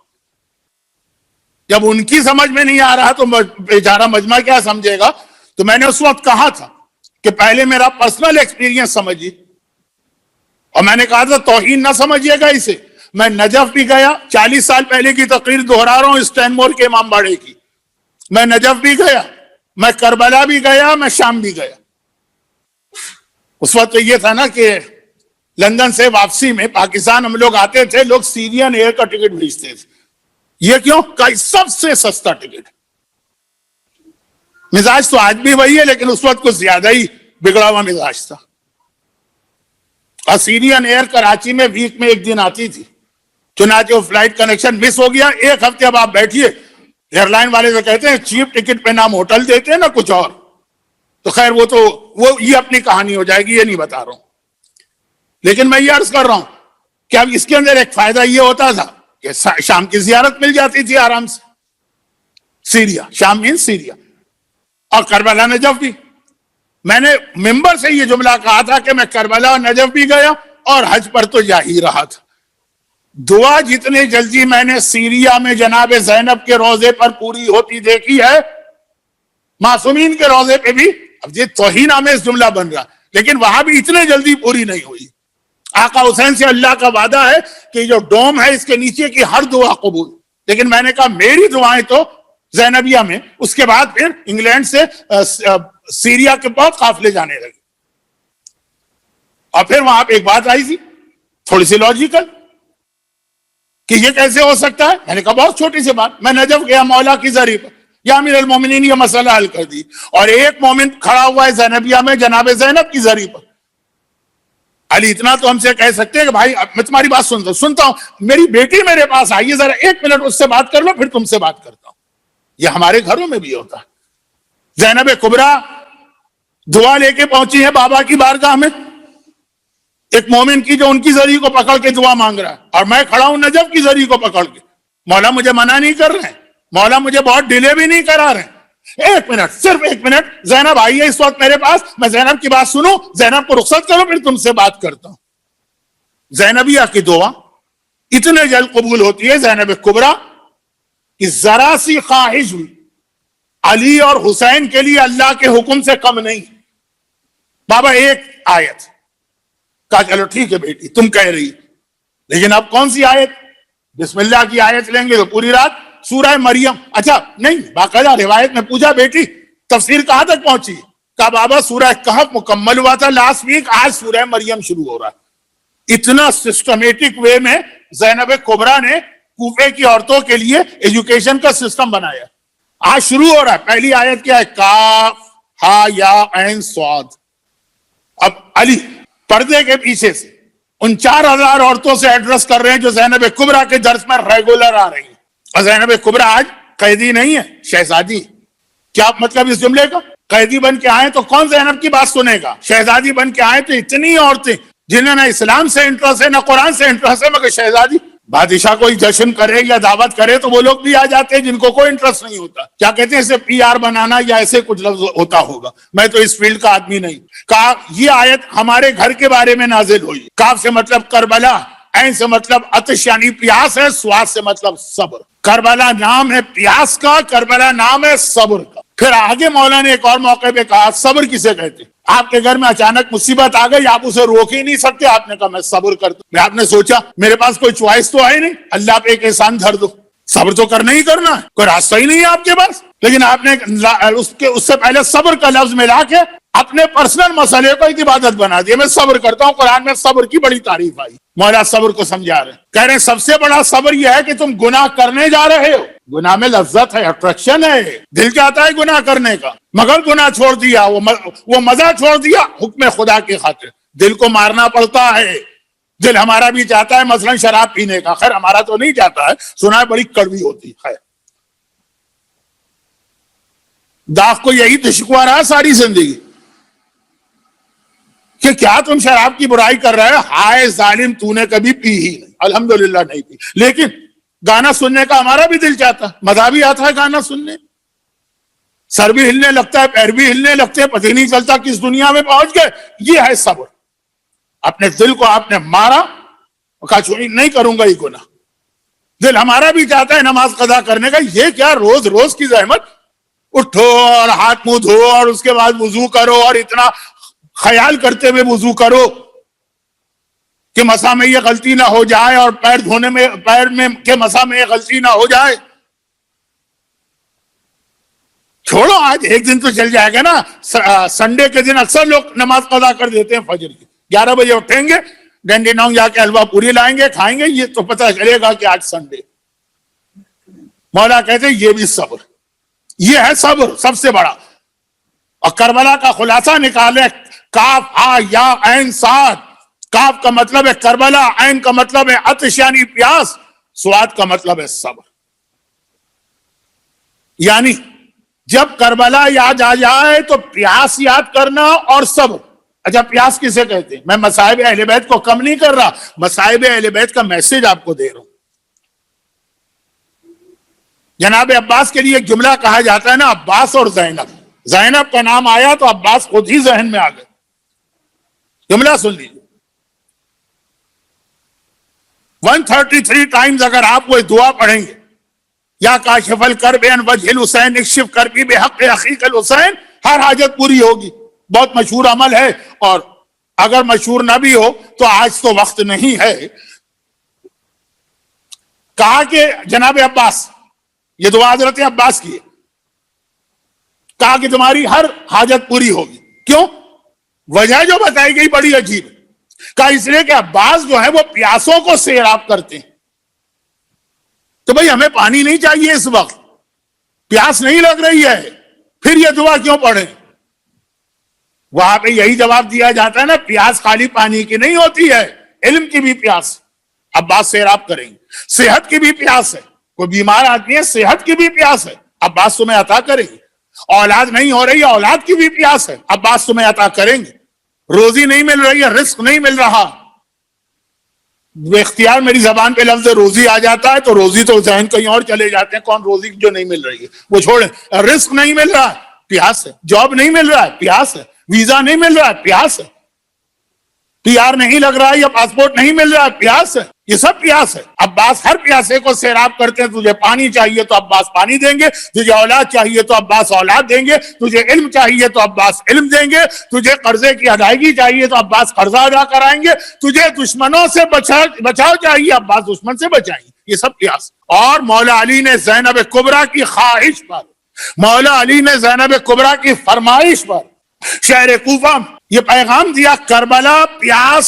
جب ان کی سمجھ میں نہیں آ رہا تو بیچارہ مجمع کیا سمجھے گا. تو میں نے اس وقت کہا تھا کہ پہلے میرا پرسنل ایکسپیرینس سمجھیے, اور میں نے کہا تھا توہین نہ سمجھیے گا اسے. میں نجف بھی گیا, 40 سال پہلے کی تقریر دہرا رہا ہوں اسٹینمور کے امام باڑے کی. میں نجف بھی گیا, میں کربلا بھی گیا, میں شام بھی گیا. اس وقت تو یہ تھا نا کہ لندن سے واپسی میں پاکستان ہم لوگ آتے تھے, لوگ سیرین ایئر کا ٹکٹ بھیجتے تھے. یہ کیوں؟ کہ سب سے سستا ٹکٹ. مزاج تو آج بھی وہی ہے, لیکن اس وقت کچھ زیادہ ہی بگڑا ہوا مزاج تھا. اور سیرین ایئر کراچی میں ویک میں ایک دن آتی تھی, چنانچہ وہ فلائٹ کنیکشن مس ہو گیا. ایک ہفتے اب آپ بیٹھیے, ایئر لائن والے جو کہتے ہیں چیپ ٹکٹ پہ نام ہوٹل دیتے ہیں نا کچھ اور, تو خیر وہ یہ اپنی کہانی ہو جائے گی, یہ نہیں بتا رہا ہوں. لیکن میں یہ عرض کر رہا ہوں کہ اب اس کے اندر ایک فائدہ یہ ہوتا تھا کہ شام کی زیارت مل جاتی تھی آرام سے. سیریا, شام مین سیریا, اور کربلا نجف بھی. میں نے ممبر سے یہ جملہ کہا تھا کہ میں کربلا اور نجف بھی گیا اور حج پر تو جا ہی رہا تھا. دعا جتنے جلدی میں نے سیریا میں جناب زینب کے روضے پر پوری ہوتی دیکھی ہے, معصومین کے روضے پہ بھی, اب یہ توہین آمیز جملہ بن رہا, لیکن وہاں بھی اتنے جلدی پوری نہیں ہوئی. آقا حسین سے اللہ کا وعدہ ہے کہ جو ڈوم ہے اس کے نیچے کی ہر دعا قبول. لیکن میں نے کہا میری دعائیں تو زینبیہ میں, اس کے بعد پھر انگلینڈ سے سیریا کے بہت قافلے جانے لگے. اور پھر وہاں پہ ایک بات آئی تھی تھوڑی سی لاجیکل کہ یہ کیسے ہو سکتا ہے. میں نے کہا بہت چھوٹی سی بات, میں نجف گیا مولا کی ذریعے پر, یا امیر المومنین یہ مسئلہ حل کر دی, اور ایک مومن کھڑا ہوا ہے زینبیہ میں جناب زینب کی ذریعے پر. علی اتنا تو ہم سے کہہ سکتے ہیں کہ بھائی میں تمہاری بات سنتا ہوں, میری بیٹی میرے پاس آئیے, ذرا 1 منٹ اس سے بات کر لو, پھر تم سے بات کرتا ہوں. یہ ہمارے گھروں میں بھی ہوتا ہے. زینب کبریٰ دعا لے کے پہنچی ہے بابا کی بارگاہ میں, ایک مومن کی جو ان کی ذریعے کو پکڑ کے دعا مانگ رہا ہے, اور میں کھڑا ہوں نجف کی ذریعے کو پکڑ کے. مولا مجھے منع نہیں کر رہے ہیں, مولا مجھے بہت ڈیلے بھی نہیں کرا رہے ہیں. 1 منٹ, صرف 1 منٹ, زینب آئیے اس وقت میرے پاس, میں زینب کی بات سنوں, زینب کو رخصت کرو, پھر تم سے بات کرتا ہوں. زینبیہ کی دعا اتنے جلد قبول ہوتی ہے زینب کبریٰ کہ ذرا سی خواہش ہوئی علی اور حسین کے لیے اللہ کے حکم سے کم نہیں. بابا ایک آیت, کہا چلو ٹھیک ہے بیٹی تم کہہ رہی, لیکن اب کون سی آیت؟ بسم اللہ کی آیت لیں گے تو پوری رات سورہ مریم. اچھا نہیں, باقاعدہ روایت میں پوچھا بیٹی تفسیر کہاں تک پہنچی؟ کہا بابا سورہ کہف مکمل ہوا تھا لاسٹ ویک, آج سورہ مریم شروع ہو رہا ہے. اتنا سسٹمیٹک وے میں زینب کبریٰ نے کوفے کی عورتوں کے لیے ایجوکیشن کا سسٹم بنایا. آج شروع ہو رہا ہے, پہلی آیت کیا ہے؟ کاف ہا یا عین صاد. اب علی پردے کے پیچھے سے ان 4000 عورتوں سے ایڈریس کر رہے ہیں جو زینب کبریٰ کے درس میں ریگولر آ رہی ہیں. اور زینب کبریٰ آج قیدی نہیں ہے, شہزادی. کیا مطلب اس جملے کا؟ قیدی بن کے آئے تو کون زینب کی بات سنے گا؟ شہزادی بن کے آئے تو اتنی عورتیں جنہیں نہ اسلام سے انٹرسٹ ہے نہ قرآن سے انٹرسٹ ہے, مگر شہزادی. بادشاہ کوئی جشن کرے یا دعوت کرے تو وہ لوگ بھی آ جاتے ہیں جن کو کوئی انٹرسٹ نہیں ہوتا. کیا کہتے ہیں اسے پی آر بنانا یا ایسے کچھ لفظ ہوتا ہوگا, میں تو اس فیلڈ کا آدمی نہیں. کہا یہ آیت ہمارے گھر کے بارے میں نازل ہوئی. کاف سے مطلب کربلا, عین سے مطلب عطش یعنی پیاس ہے, سواد سے مطلب صبر. کربلا نام ہے پیاس کا, کربلا نام ہے صبر کا. پھر آگے مولا نے ایک اور موقع پہ کہا صبر کسے کہتے ہیں؟ آپ کے گھر میں اچانک مصیبت آ گئی, آپ اسے روک ہی نہیں سکتے, آپ نے کہا میں صبر کرتا ہوں. آپ نے سوچا میرے پاس کوئی چوائس تو ہے نہیں, اللہ پہ ایک احسان دھر دو, صبر تو کرنا ہی کرنا ہے, کوئی راستہ ہی نہیں ہے آپ کے پاس. لیکن آپ نے اس سے پہلے صبر کا لفظ ملا کے اپنے پرسنل مسئلے کو ایک عبادت بنا دیا. میں صبر کرتا ہوں, قرآن میں صبر کی بڑی تعریف آئی. مولا صبر کو سمجھا رہے ہیں, کہہ رہے ہیں سب سے بڑا صبر یہ ہے کہ تم گناہ کرنے جا رہے ہو. گناہ میں لذت ہے, اٹریکشن ہے, دل چاہتا ہے گناہ کرنے کا, مگر گناہ چھوڑ دیا, وہ مزہ چھوڑ دیا حکم خدا کی خاطر. دل کو مارنا پڑتا ہے, دل ہمارا بھی چاہتا ہے مثلا شراب پینے کا, خیر ہمارا تو نہیں چاہتا ہے, سنا ہے بڑی کڑوی ہوتی. خیر داغ کو یہی تو شکوا رہا ساری زندگی کہ کیا تم شراب کی برائی کر رہے ہو, ہائے ظالم تو نے کبھی پی ہی نہیں, الحمدللہ نہیں پی, لیکن گانا سننے کا ہمارا بھی دل چاہتا ہے, مزہ بھی آتا ہے گانا سننے. سر بھی ہلنے لگتا ہے، پیر بھی ہلنے لگتے ہیں، پتہ نہیں چلتا کس دنیا میں پہنچ گئے. یہ ہے صبر. اپنے دل کو آپ نے مارا، کہا چوری نہیں کروں گا یہ گناہ. دل ہمارا بھی چاہتا ہے نماز قضا کرنے کا، یہ کیا روز روز کی زحمت، اٹھو اور ہاتھ منہ دھو اور اس کے بعد وضو کرو اور اتنا خیال کرتے ہوئے وضو کرو کہ مسا میں یہ غلطی نہ ہو جائے اور پیر دھونے میں پیر میں کہ مسا میں یہ غلطی نہ ہو جائے. چھوڑو آج ایک دن تو چل جائے گا نا. سنڈے کے دن اکثر لوگ نماز قضا کر دیتے ہیں فجر کی. 11 بجے اٹھیں گے، ڈنڈی نونگ جا کے حلوہ پوری لائیں گے، کھائیں گے، یہ تو پتہ چلے گا کہ آج سنڈے. مولا کہتے ہیں یہ بھی صبر، یہ ہے صبر سب سے بڑا. اور کربلا کا خلاصہ نکالے، کاف ہا یا عین صاد. کاف کا مطلب ہے کربلا، عین کا مطلب ہے عطش یعنی پیاس، سواد کا مطلب ہے صبر. یعنی جب کربلا یاد آ جائے تو پیاس یاد کرنا اور صبر. اچھا پیاس کسے کہتے ہیں؟ میں مصائب اہل بیت کو کم نہیں کر رہا، مصائب اہل بیت کا میسج آپ کو دے رہا ہوں. جناب عباس کے لیے ایک جملہ کہا جاتا ہے نا، عباس اور زینب. زینب کا نام آیا تو عباس خود ہی ذہن میں آ گئے. جملہ سن لیجیے. 133 ٹائمز اگر آپ وہ دعا پڑھیں گے، یا کاشف الکرب عن وجہ الحسین اکشف کربی بحق اخیک الحسین، ہر حاجت پوری ہوگی. بہت مشہور عمل ہے، اور اگر مشہور نہ بھی ہو تو آج تو وقت نہیں ہے. کہا کہ جناب عباس، یہ دعا حضرت عباس کی ہے، کہا کہ تمہاری ہر حاجت پوری ہوگی. کیوں؟ وجہ جو بتائی گئی بڑی عجیب ہے. کہا اس لیے کہ عباس جو ہے وہ پیاسوں کو سیراب کرتے ہیں. تو بھئی ہمیں پانی نہیں چاہیے اس وقت، پیاس نہیں لگ رہی ہے، پھر یہ دعا کیوں پڑھیں؟ وہاں پہ یہی جواب دیا جاتا ہے نا، پیاس خالی پانی کی نہیں ہوتی ہے، علم کی بھی پیاس. عباس سیراب کریں گے. صحت کی بھی پیاس ہے، کوئی بیمار آدمی ہے، صحت کی بھی پیاس ہے، عباس تمہیں عطا کریں گے. اولاد نہیں ہو رہی ہے، اولاد کی بھی پیاس ہے، عباس تمہیں عطا کریں گے. روزی نہیں مل رہی ہے، رزق نہیں مل رہا، بے اختیار میری زبان پہ لفظ روزی آ جاتا ہے تو روزی تو ذہن کہیں اور چلے جاتے ہیں. کون روزی جو نہیں مل رہی ہے وہ چھوڑیں. رزق نہیں مل رہا ہے، پیاس ہے. جاب نہیں مل رہا ہے، پیاس ہے. ویزا نہیں مل رہا ہے، پیاس ہے. پی آر نہیں لگ رہا ہے یا پاسپورٹ نہیں مل رہا ہے، پیاس ہے. یہ سب پیاس ہے. عباس ہر پیاسے کو سیراب کرتے ہیں. تجھے پانی چاہیے تو عباس پانی دیں گے، تجھے اولاد چاہیے تو عباس اولاد دیں گے، تجھے علم چاہیے تو عباس علم دیں گے، تجھے قرضے کی ادائیگی چاہیے تو عباس قرضہ ادا کرائیں گے، تجھے دشمنوں سے بچاؤ چاہیے، عباس دشمن سے بچائیں گے. یہ سب پیاس. اور مولا علی نے زینب کبریٰ کی خواہش پر، مولا علی نے زینب کبریٰ کی فرمائش پر شہر کوفہ یہ پیغام دیا، کربلا پیاس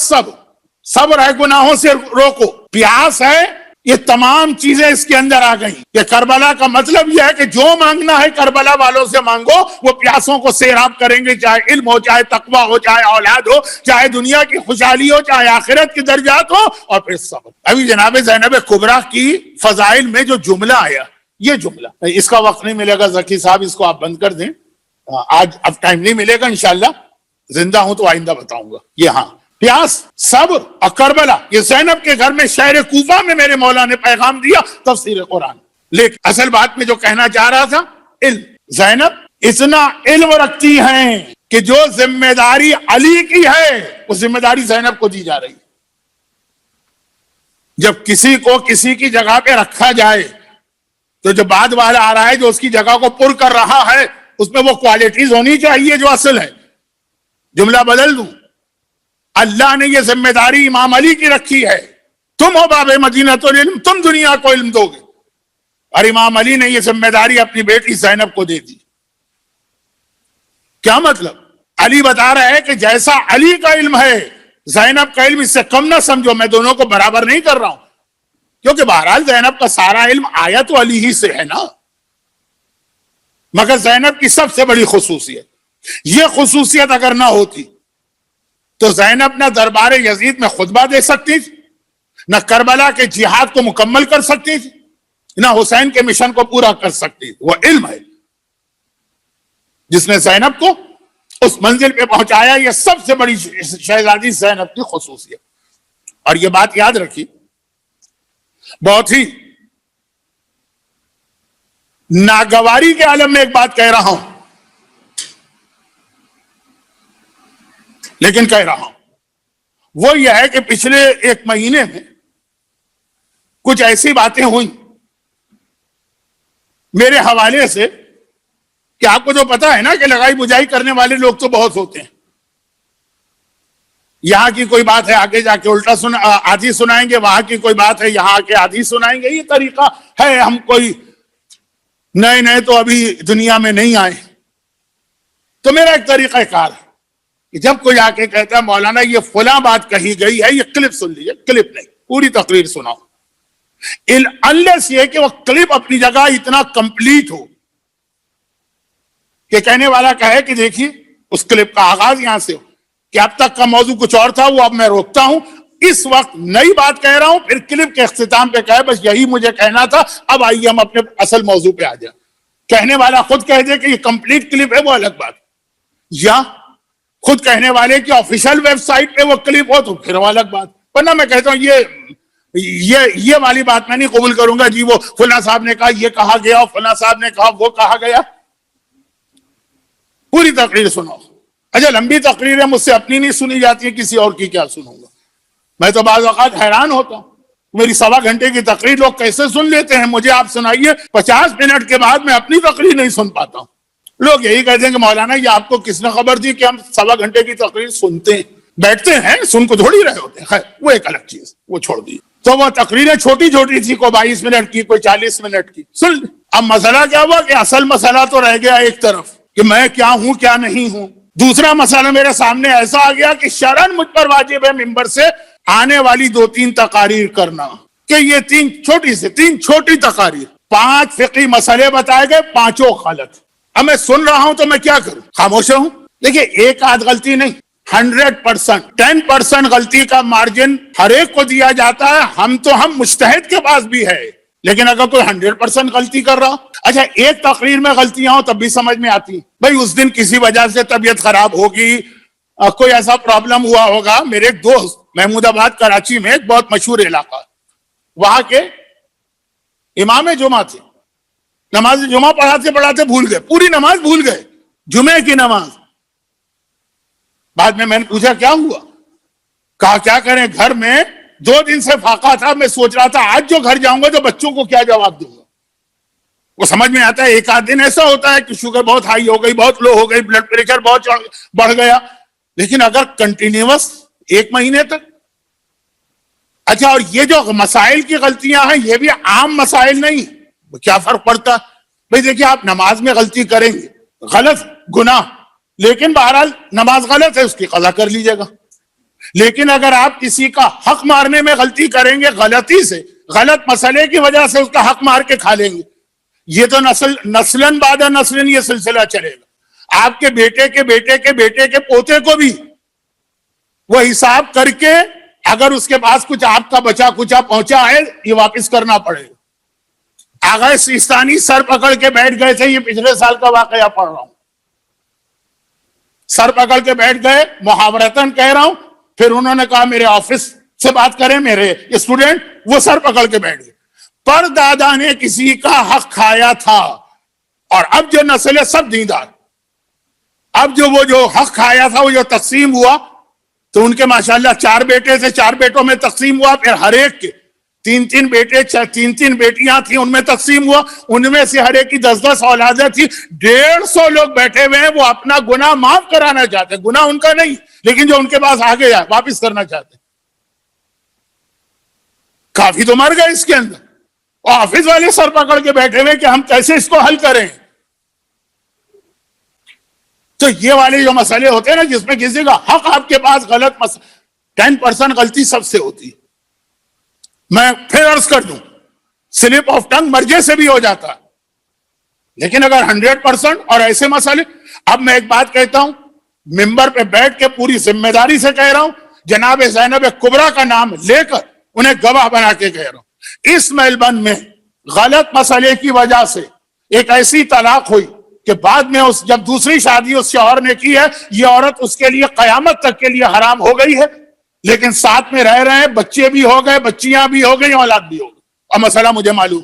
صبر ہے، گناہوں سے روکو. پیاس ہے، یہ تمام چیزیں اس کے اندر آ گئیں. کہ کربلا کا مطلب یہ ہے کہ جو مانگنا ہے کربلا والوں سے مانگو، وہ پیاسوں کو سیراب کریں گے، چاہے علم ہو، چاہے تقویٰ ہو، چاہے اولاد ہو، چاہے دنیا کی خوشحالی ہو، چاہے آخرت کے درجات ہو، اور پھر صبر. ابھی جناب زینب کبریٰ کی فضائل میں جو جملہ آیا، یہ جملہ اس کا وقت نہیں ملے گا ذکی صاحب، اس کو آپ بند کر دیں. آج اب ٹائم نہیں ملے گا، انشاءاللہ زندہ ہوں تو آئندہ بتاؤں گا. یہ ہاں پیاس، صبر اور کربلا، یہ زینب کے گھر میں شہر کوفہ میں میرے مولا نے پیغام دیا. تفسیر قرآن. لیکن اصل بات میں جو کہنا چاہ رہا تھا، علم. زینب اتنا علم رکھتی ہیں کہ جو ذمہ داری علی کی ہے وہ ذمہ داری زینب کو دی جا رہی ہے. جب کسی کو کسی کی جگہ پہ رکھا جائے تو جو بعد والا آ رہا ہے جو اس کی جگہ کو پر کر رہا ہے، اس میں وہ کوالٹیز ہونی چاہیے جو اصل ہے. جملہ بدل دوں، اللہ نے یہ ذمہ داری امام علی کی رکھی ہے، تم ہو باب مدینۃ العلم، تم دنیا کو علم دو گے. اور امام علی نے یہ ذمہ داری اپنی بیٹی زینب کو دے دی. کیا مطلب؟ علی بتا رہا ہے کہ جیسا علی کا علم ہے، زینب کا علم اس سے کم نہ سمجھو. میں دونوں کو برابر نہیں کر رہا ہوں، کیونکہ بہرحال زینب کا سارا علم آیا تو علی ہی سے ہے نا. مگر زینب کی سب سے بڑی خصوصیت، یہ خصوصیت اگر نہ ہوتی تو زینب نہ دربار یزید میں خطبہ دے سکتی تھی، نہ کربلا کے جہاد کو مکمل کر سکتی تھی، نہ حسین کے مشن کو پورا کر سکتی. وہ علم ہے جس نے زینب کو اس منزل پہ پہنچایا. یہ سب سے بڑی شہزادی زینب کی خصوصیت. اور یہ بات یاد رکھی، بہت ہی ناگواری کے عالم میں ایک بات کہہ رہا ہوں. لیکن کہہ رہا ہوں وہ یہ ہے کہ پچھلے ایک مہینے میں کچھ ایسی باتیں ہوئی میرے حوالے سے کہ آپ کو تو پتا ہے نا کہ لگائی بجائی کرنے والے لوگ تو بہت ہوتے ہیں. یہاں کی کوئی بات ہے آگے جا کے الٹا آدھی سنائیں گے, وہاں کی کوئی بات ہے یہاں آ کے آدھی سنائیں گے. یہ طریقہ ہے, ہم کوئی نئے تو ابھی دنیا میں نہیں آئے. تو میرا ایک طریقہ کار ہے کہ جب کوئی آ کے کہتا ہے مولانا یہ فلاں بات کہی گئی ہے, یہ کلپ سن لیجیے, کلپ نہیں پوری تقریر سناؤ, انلیس یہ کہ وہ کلپ اپنی جگہ اتنا کمپلیٹ ہو کہ کہنے والا کہے کہ دیکھیے اس کلپ کا آغاز یہاں سے ہو کہ اب تک کا موضوع کچھ اور تھا, وہ اب میں روکتا ہوں, اس وقت نئی بات کہہ رہا ہوں, پھر کلپ کے اختتام پہ کہے بس یہی مجھے کہنا تھا, اب آئیے ہم اپنے اصل موضوع پہ آ جائیں. کہنے والا خود کہہ دے کہ یہ کمپلیٹ کلپ ہے وہ الگ بات, یا خود کہنے والے کی آفیشیل ویب سائٹ پہ وہ کلپ ہو تو پھر وہ الگ بات. ورنہ میں کہتا ہوں یہ والی بات میں نہیں قبول کروں گا جی وہ فلاں صاحب نے کہا یہ کہا گیا, فلاں صاحب نے کہا وہ کہا گیا. پوری تقریر سنو. اچھا لمبی تقریر ہے, مجھ سے اپنی نہیں سنی جاتی ہے, کسی اور کی کیا سنوں گا. میں تو بعض اوقات حیران ہوتا ہوں, میری 1.25 گھنٹے کی تقریر لوگ کیسے سن لیتے ہیں. مجھے آپ سنائیے 50 منٹ کے بعد میں اپنی تقریر نہیں سن پاتا ہوں. لوگ یہی کہتے ہیں کہ مولانا یہ آپ کو کس نے خبر دی کہ ہم 1.25 گھنٹے کی تقریر سنتے ہیں, بیٹھتے ہیں سن کو تھوڑی رہے ہوتے ہیں. خیر وہ ایک الگ چیز, وہ چھوڑ دی. تو وہ تقریریں چھوٹی چھوٹی تھی, کوئی 22 منٹ کی, کوئی 40 منٹ کی, سن لی. اب مسئلہ کیا ہوا کہ اصل مسئلہ تو رہ گیا ایک طرف کہ میں کیا ہوں کیا نہیں ہوں. دوسرا مسئلہ میرے سامنے ایسا آ گیا کہ شرعاً مجھ پر واجب ہے ممبر سے آنے والی 2-3 تقاریر کرنا, کہ یہ 3 چھوٹی تقاریر, 5 فقہی مسئلے بتائے گئے, 5 غلط. اب میں سن رہا ہوں تو میں کیا کروں, خاموش ہوں. دیکھیں ایک آدھ غلطی نہیں, 100%, 10% غلطی کا مارجن ہر ایک کو دیا جاتا ہے. ہم مجتہد کے پاس بھی ہے, لیکن اگر کوئی 100% غلطی کر رہا, اچھا ایک تقریر میں غلطیاں ہوں تب بھی سمجھ میں آتی. بھائی اس دن کسی وجہ سے طبیعت خراب ہوگی, کوئی ایسا پرابلم ہوا ہوگا. میرے ایک دوست محمود آباد کراچی میں ایک بہت مشہور علاقہ, وہاں کے امام جمعہ تھے, نماز جمعہ پڑھاتے بھول گئے, پوری نماز بھول گئے, جمعے کی نماز. بعد میں نے پوچھا کیا ہوا, کہا کیا کریں گھر میں 2 دن سے فاقہ تھا, میں سوچ رہا تھا آج جو گھر جاؤں گا تو بچوں کو کیا جواب دوں گا. وہ سمجھ میں آتا ہے ایک آدھ دن ایسا ہوتا ہے کہ شوگر بہت ہائی ہو گئی, بہت لو ہو گئی, بلڈ پریشر بہت بڑھ گیا, لیکن اگر کنٹینیوس 1 مہینے تک. اچھا اور یہ جو مسائل کی غلطیاں ہیں یہ بھی عام مسائل نہیں, کیا فرق پڑتا. بھئی دیکھیں آپ نماز میں غلطی کریں گے, غلط گناہ, لیکن بہرحال نماز غلط ہے اس کی قضا کر لیجئے گا. لیکن اگر آپ کسی کا حق مارنے میں غلطی کریں گے, غلطی سے, غلط مسئلے کی وجہ سے اس کا حق مار کے کھا لیں گے, یہ تو نسلن بعد نسلن یہ سلسلہ چلے گا. آپ کے بیٹے کے بیٹے کے بیٹے کے پوتے کو بھی وہ حساب کر کے اگر اس کے پاس کچھ آپ کا بچا کچا پہنچا ہے یہ واپس کرنا پڑے گا. آغا سیستانی سر پکڑ کے بیٹھ گئے تھے, یہ پچھلے سال کا واقعہ پڑھ رہا ہوں, سر پکڑ کے بیٹھ گئے, محاورتاً کہہ رہا ہوں, پھر انہوں نے کہا میرے آفس سے بات کریں, میرے اسٹوڈنٹ, وہ سر پکڑ کے بیٹھ گئے. پر دادا نے کسی کا حق کھایا تھا, اور اب جو نسل ہے سب دیندار, اب وہ جو حق کھایا تھا وہ جو تقسیم ہوا تو ان کے ماشاءاللہ 4 بیٹے تھے, 4 بیٹوں میں تقسیم ہوا, پھر ہر ایک کے 3 بیٹے 3 بیٹیاں تھیں ان میں تقسیم ہوا, ان میں سے ہر ایک کی 10 اولادیں تھی. 150 لوگ بیٹھے ہوئے ہیں, وہ اپنا گناہ معاف کرانا چاہتے ہیں, گناہ ان کا نہیں لیکن جو ان کے پاس آ گیا واپس کرنا چاہتے ہیں. کافی تو مر گئے اس کے اندر, اور آفس والے سر پکڑ کے بیٹھے ہوئے کہ ہم کیسے اس کو حل کریں. تو یہ والے جو مسئلے ہوتے ہیں نا جس میں کسی کا حق آپ کے پاس غلط 10% غلطی سب سے ہوتی ہے. میں پھر عرض کر دوں, سلپ آف ٹنگ مرجے سے بھی ہو جاتا ہے, لیکن اگر 100% اور ایسے مسئلے. اب میں ایک بات کہتا ہوں, ممبر پہ بیٹھ کے پوری ذمہ داری سے کہہ رہا ہوں, جناب زینب کبریٰ کا نام لے کر انہیں گواہ بنا کے کہہ رہا ہوں, اس میلبن میں غلط مسئلے کی وجہ سے ایک ایسی طلاق ہوئی کہ بعد میں جب دوسری شادی اس شوہر نے کی ہے, یہ عورت اس کے لیے قیامت تک کے لیے حرام ہو گئی ہے, لیکن ساتھ میں رہ رہے ہیں, بچے بھی ہو گئے, بچیاں بھی ہو گئی, اولاد بھی ہو گئی. اور مسئلہ مجھے معلوم,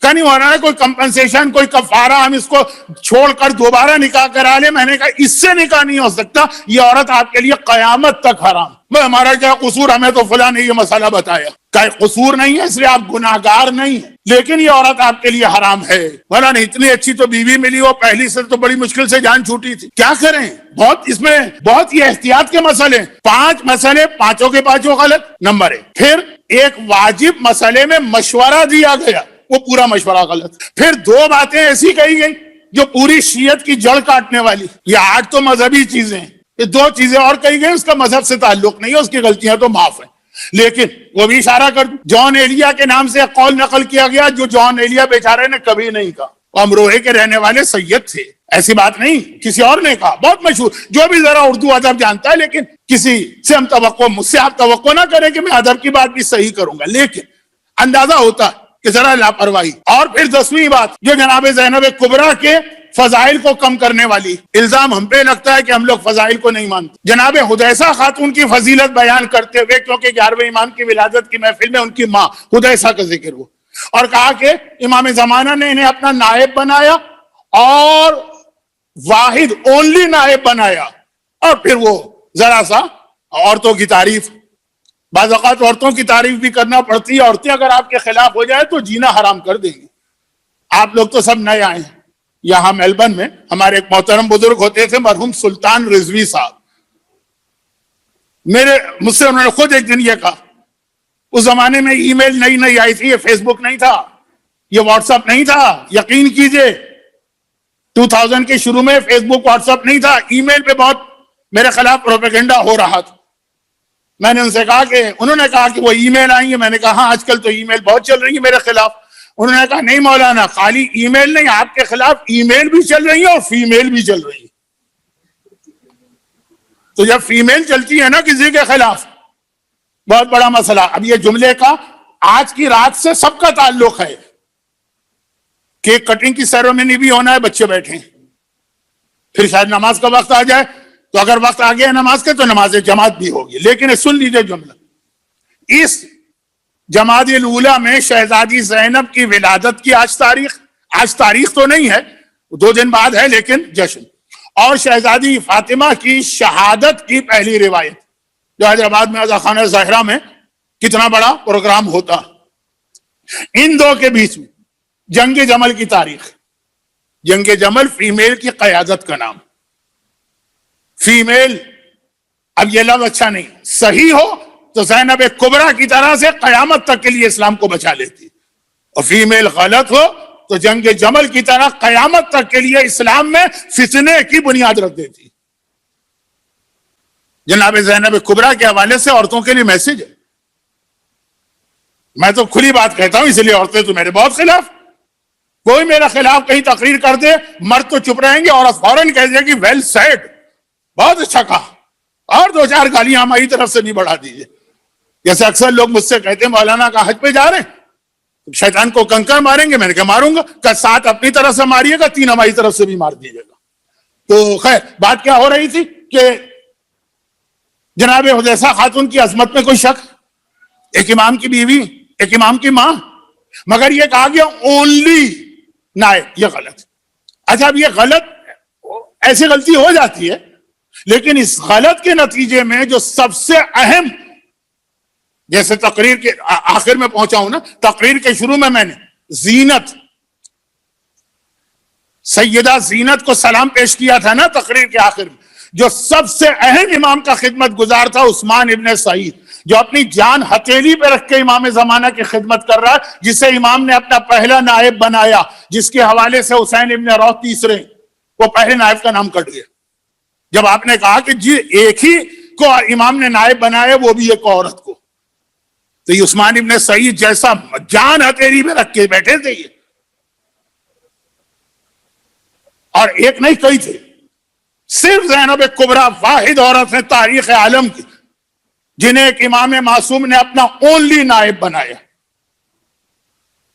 کہ نہیں مولانا کوئی کمپنسیشن کوئی کفارہ ہم اس کو چھوڑ کر دوبارہ نکاح کرا لیں. میں نے کہا اس سے نکاح نہیں ہو سکتا, یہ عورت آپ کے لیے قیامت تک حرام. ہمارا کیا قصور, ہمیں تو فلاں نے یہ مسئلہ بتایا. کہ قصور نہیں ہے اس لیے آپ گناہگار نہیں ہیں, لیکن یہ عورت آپ کے لیے حرام ہے. مولانا اتنی اچھی تو بیوی ملی ہو, پہلی سے تو بڑی مشکل سے جان چھوٹی تھی, کیا کریں؟ بہت اس میں بہت یہ احتیاط کے مسئلے, 5 مسئلے, 5 کے 5 غلط. نمبر 1, پھر ایک واجب مسئلے میں مشورہ دیا گیا, وہ پورا مشورہ غلط. پھر 2 باتیں ایسی کہی گئی جو پوری شیعت کی جڑ کاٹنے والی. یہ 8 تو مذہبی چیزیں ہیں, یہ 2 چیزیں اور کہی گئی, اس کا مذہب سے تعلق نہیں ہے, اس کی غلطیاں تو معاف ہیں. لیکن وہ بھی اشارہ کر دوں, جان ایلیا کے نام سے ایک قول نقل کیا گیا جو جان ایلیا بیچارے نے کبھی نہیں کہا. امروہے کے رہنے والے سید تھے, ایسی بات نہیں, کسی اور نے کہا, بہت مشہور, جو بھی ذرا اردو ادب جانتا ہے. لیکن کسی سے ہم توقع, مجھ سے آپ توقع نہ کریں کہ میں ادب کی بات بھی صحیح کروں گا, لیکن اندازہ ہوتا ہے کہ ذرا لاپرواہی. اور پھر 10ویں بات جو جناب زینب کبریٰ کے فضائل کو کم کرنے والی. الزام ہم پہ لگتا ہے کہ ہم لوگ فضائل کو نہیں مانتے. جناب حدیثہ خاتون کی فضیلت بیان کرتے ہوئے, کیونکہ 11ویں امام کی ولادت کی محفل میں ان کی ماں حدیثہ کا ذکر ہوا, اور کہا کہ امام زمانہ نے انہیں اپنا نائب بنایا اور واحد اونلی نائب بنایا. اور پھر وہ ذرا سا عورتوں کی تعریف, بعض اوقات عورتوں کی تعریف بھی کرنا پڑتی ہے. عورتیں اگر آپ کے خلاف ہو جائے تو جینا حرام کر دیں گی. آپ لوگ تو سب نئے آئے ہیں. یہاں میلبرن میں ہمارے ایک محترم بزرگ ہوتے تھے مرحوم سلطان رضوی صاحب, مجھ سے انہوں نے خود ایک دن یہ کہا, اس زمانے میں ای میل نئی آئی تھی, یہ فیس بک نہیں تھا, یہ واٹس ایپ نہیں تھا. یقین کیجئے 2000 کے شروع میں فیس بک واٹس ایپ نہیں تھا. ای میل پہ بہت میرے خلاف پروپیگنڈا ہو رہا تھا. میں نے ان سے کہا کہ, انہوں نے کہا کہ وہ ای میل آئیں گے. میں نے کہا ہاں آج کل تو ای میل بہت چل رہی ہے میرے خلاف. انہوں نے کہا نہیں مولانا, خالی ای میل نہیں, آپ کے خلاف ای میل بھی چل رہی ہے اور فی میل بھی چل رہی ہے. تو جب فی میل چلتی ہے نا کسی کے خلاف, بہت بڑا مسئلہ. اب یہ جملے کا آج کی رات سے سب کا تعلق ہے. کیک کٹنگ کی سیرومنی بھی ہونا ہے, بچے بیٹھے, پھر شاید نماز کا وقت آ جائے, تو اگر وقت آ گیا نماز کے تو نماز جماعت بھی ہوگی. لیکن سن لیجئے جملہ, اس جمادی الاولیٰ میں شہزادی زینب کی ولادت کی آج تاریخ تو نہیں ہے, 2 دن بعد ہے لیکن جشن, اور شہزادی فاطمہ کی شہادت کی پہلی روایت, جو حیدرآباد میں عزا خانہ ظاہرہ میں کتنا بڑا پروگرام ہوتا. ان 2 کے بیچ میں جنگ جمل کی تاریخ. جنگ جمل فیمیل کی قیادت کا نام. فیمیل, اب یہ لفظ اچھا نہیں, صحیح ہو تو زینب کبریٰ کی طرح سے قیامت تک کے لیے اسلام کو بچا لیتی, اور فیمیل غلط ہو تو جنگ جمل کی طرح قیامت تک کے لیے اسلام میں فتنے کی بنیاد رکھ دیتی. جناب زینب کبریٰ کے حوالے سے عورتوں کے لیے میسج ہے. میں تو کھلی بات کہتا ہوں, اس لیے عورتیں تو میرے بہت خلاف. کوئی میرے خلاف کہیں تقریر کر دے, مرد تو چپ رہیں گے, عورت فوراً کہہ دے کہ ویل سیڈ, بہت اچھا کہا, اور 2-4 گالیاں ہماری طرف سے نہیں بڑھا دیجیے. جیسے اکثر لوگ مجھ سے کہتے ہیں مولانا کا حج پہ جا رہے ہیں, شیطان کو کنکر ماریں گے. میں نے کہا ماروں گا. کہ 7 اپنی طرف سے ماریے گا, 3 ہماری طرف سے بھی مار دیجیے گا. تو خیر بات کیا ہو رہی تھی کہ جناب حدیثہ خاتون کی عظمت میں کوئی شک, ایک امام کی بیوی, ایک امام کی ماں, مگر یہ کہا گیا اونلی نائب, یہ غلط. اچھا اب یہ غلط, ایسی غلطی ہو جاتی ہے, لیکن اس غلط کے نتیجے میں جو سب سے اہم, جیسے تقریر کے آخر میں پہنچا ہوں نا, تقریر کے شروع میں نے زینت, سیدہ زینت کو سلام پیش کیا تھا نا تقریر کے آخر میں. جو سب سے اہم امام کا خدمت گزار تھا عثمان ابن سعید, جو اپنی جان ہتھیلی پہ رکھ کے امام زمانہ کی خدمت کر رہا ہے, جسے امام نے اپنا پہلا نائب بنایا, جس کے حوالے سے حسین ابن روح تیسرے, وہ پہلے نائب کا نام کٹ گیا. جب آپ نے کہا کہ جی ایک ہی کو امام نے نائب بنایا, وہ بھی ایک عورت کو, تو یہ عثمان ابن سعید جیسا جان ہتھیلی پہ رکھ کے بیٹھے تھے یہ, اور ایک نہیں کئی تھے. صرف زینب کبریٰ واحد عورت ہے تاریخ عالم کی جنہیں ایک امام معصوم نے اپنا اونلی نائب بنایا.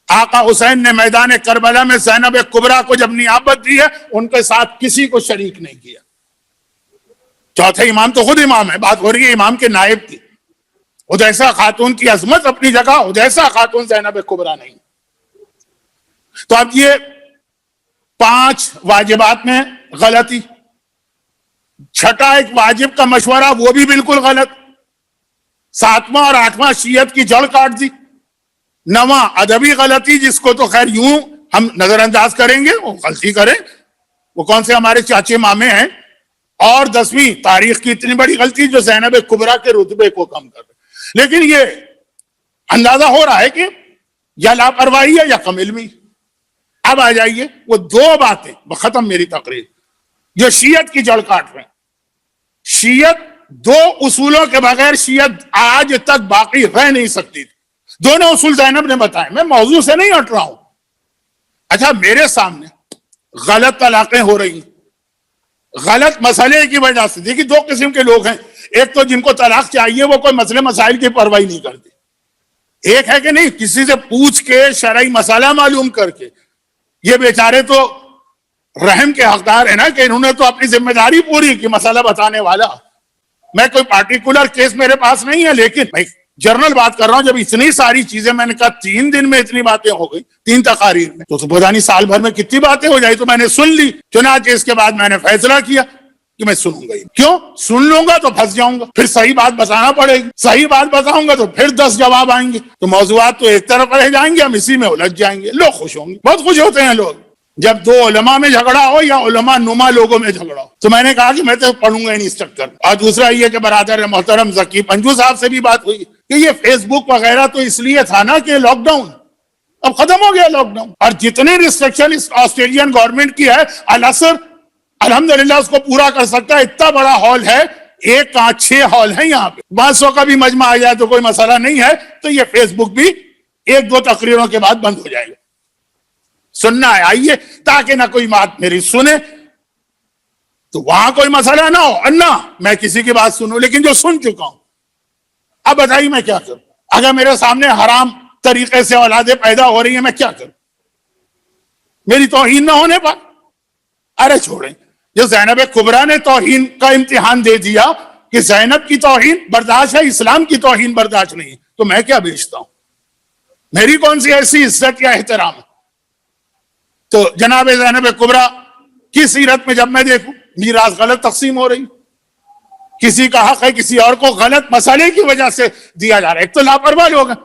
آقا حسین نے میدان کربلا میں زینب کبریٰ کو جب نیابت دی ہے, ان کے ساتھ کسی کو شریک نہیں کیا. چوتھے امام تو خود امام ہے, بات ہو رہی ہے امام کے نائب کی. حدیثہ خاتون کی عظمت اپنی جگہ, حدیثہ خاتون زینب کبریٰ نہیں. تو اب یہ 5 واجبات میں غلطی، چھٹا ایک واجب کا مشورہ وہ بھی بالکل غلط، 7واں اور 8واں شیعت کی جڑ کاٹ دی، 9واں ادبی غلطی جس کو تو خیر یوں ہم نظر انداز کریں گے، وہ غلطی کریں، وہ کون سے ہمارے چاچے مامے ہیں، اور 10ویں تاریخ کی اتنی بڑی غلطی جو زینب کبریٰ کے رتبے کو کم کر رہے۔ لیکن یہ اندازہ ہو رہا ہے کہ یا لاپرواہی ہے یا کم علمی۔ اب آ جائیے وہ 2 باتیں، ختم میری تقریر، جو شیعت کی جڑ کاٹ رہے ہیں۔ شیعت 2 اصولوں کے بغیر شیعت آج تک باقی رہ نہیں سکتی تھی، دونوں اصول زینب نے بتائے، میں موضوع سے نہیں ہٹ رہا ہوں۔ اچھا میرے سامنے غلط طلاقیں ہو رہی ہیں غلط مسئلے کی وجہ سے۔ دیکھیے 2 قسم کے لوگ ہیں، ایک تو جن کو طلاق چاہیے وہ کوئی مسئلے مسائل کی پرواہ نہیں کرتے، ایک ہے کہ نہیں کسی سے پوچھ کے شرعی مسئلہ معلوم کر کے۔ یہ بیچارے تو رحم کے حقدار ہیں نا کہ انہوں نے تو اپنی ذمہ داری پوری کی، مسئلہ بتانے والا۔ میں کوئی پارٹیکولر کیس میرے پاس نہیں ہے، لیکن میں جرنل بات کر رہا ہوں۔ جب اتنی ساری چیزیں میں نے کہا 3 دن میں اتنی باتیں ہو گئی 3 تقاریر میں، تو پتہ نہیں سال بھر میں کتنی باتیں ہو جائی۔ تو میں نے سن لی، چنانچہ اس کے بعد میں نے فیصلہ کیا کہ میں سنوں گا ہی۔ کیوں سن لوں گا تو پھنس جاؤں گا، پھر صحیح بات بتانا پڑے گی، صحیح بات بتاؤں گا تو پھر 10 جواب آئیں گے، تو موضوعات تو ایک طرف رہ جائیں گے، ہم اسی میں الجھ جائیں گے۔ لوگ خوش ہوں گے، بہت خوش ہوتے ہیں لوگ جب 2 علماء میں جھگڑا ہو یا علماء نما لوگوں میں جھگڑا ہو۔ تو میں نے کہا کہ میں تو پڑھوں گا ہی نہیں اس چکر میں۔ اور دوسرا یہ کہ برادر محترم ذکی پنجو صاحب سے بھی بات ہوئی کہ یہ فیس بک وغیرہ تو اس لیے تھا نا کہ لاک ڈاؤن، اب ختم ہو گیا لاک ڈاؤن، اور جتنے ریسٹرکشن اس آسٹریلین گورنمنٹ کی ہے الاسر الحمدللہ اس کو پورا کر سکتا ہے۔ اتنا بڑا ہال ہے، 1 5 6 ہال ہیں یہاں پہ، 500 کا بھی مجمع آ جائے تو کوئی مسئلہ نہیں ہے۔ تو یہ فیس بک بھی 1 2 تقریروں کے بعد بند ہو جائے گا۔ سننا ہے آئیے، تاکہ نہ کوئی بات میری سنے تو وہاں کوئی مسئلہ نہ ہو، اور نہ میں کسی کی بات سنوں، لیکن جو سن چکا ہوں۔ اب بتائیے میں کیا کروں؟ اگر میرے سامنے حرام طریقے سے اولادیں پیدا ہو رہی ہیں میں کیا کروں؟ میری توہین نہ ہونے پر؟ ارے چھوڑیں، جو زینب کبریٰ نے توہین کا امتحان دے دیا کہ زینب کی توہین برداشت ہے، اسلام کی توہین برداشت نہیں، تو میں کیا بیچتا ہوں؟ میری کون سی ایسی عزت یا احترام ہے؟ تو جناب زینب کبریٰ کی سیرت میں جب میں دیکھوں میراث غلط تقسیم ہو رہی، کسی کا حق ہے کسی اور کو غلط مسئلے کی وجہ سے دیا جا رہا ہے۔ ایک تو لاپرواہ لوگ ہیں،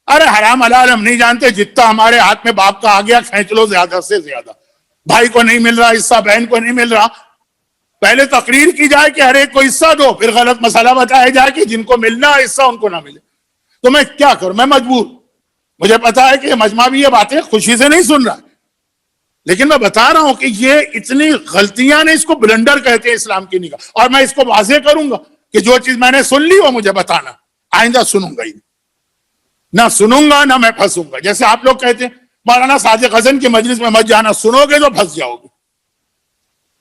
ارے حرام حلال ہم نہیں جانتے، جتنا ہمارے ہاتھ میں باپ کا آ گیا کھینچ لو زیادہ سے زیادہ، بھائی کو نہیں مل رہا حصہ، بہن کو نہیں مل رہا، پہلے تقریر کی جائے کہ ہر ایک کو حصہ دو، پھر غلط مسئلہ بتایا جائے کہ جن کو ملنا حصہ ان کو نہ ملے۔ تو میں کیا کروں؟ میں مجبور، مجھے پتا ہے کہ مجمع بھی یہ باتیں خوشی سے نہیں سن رہا، لیکن میں بتا رہا ہوں کہ یہ اتنی غلطیاں نے، اس کو بلنڈر کہتے ہیں اسلام کی نگاہ، اور میں اس کو واضح کروں گا کہ جو چیز میں نے سن لی وہ مجھے بتانا، آئندہ سنوں گا ہی نہ سنوں گا نہ میں پھنسوں گا۔ جیسے آپ لوگ کہتے ہیں مولانا صادق حسن کی مجلس میں مت جانا، سنو گے تو پھنس جاؤ گے،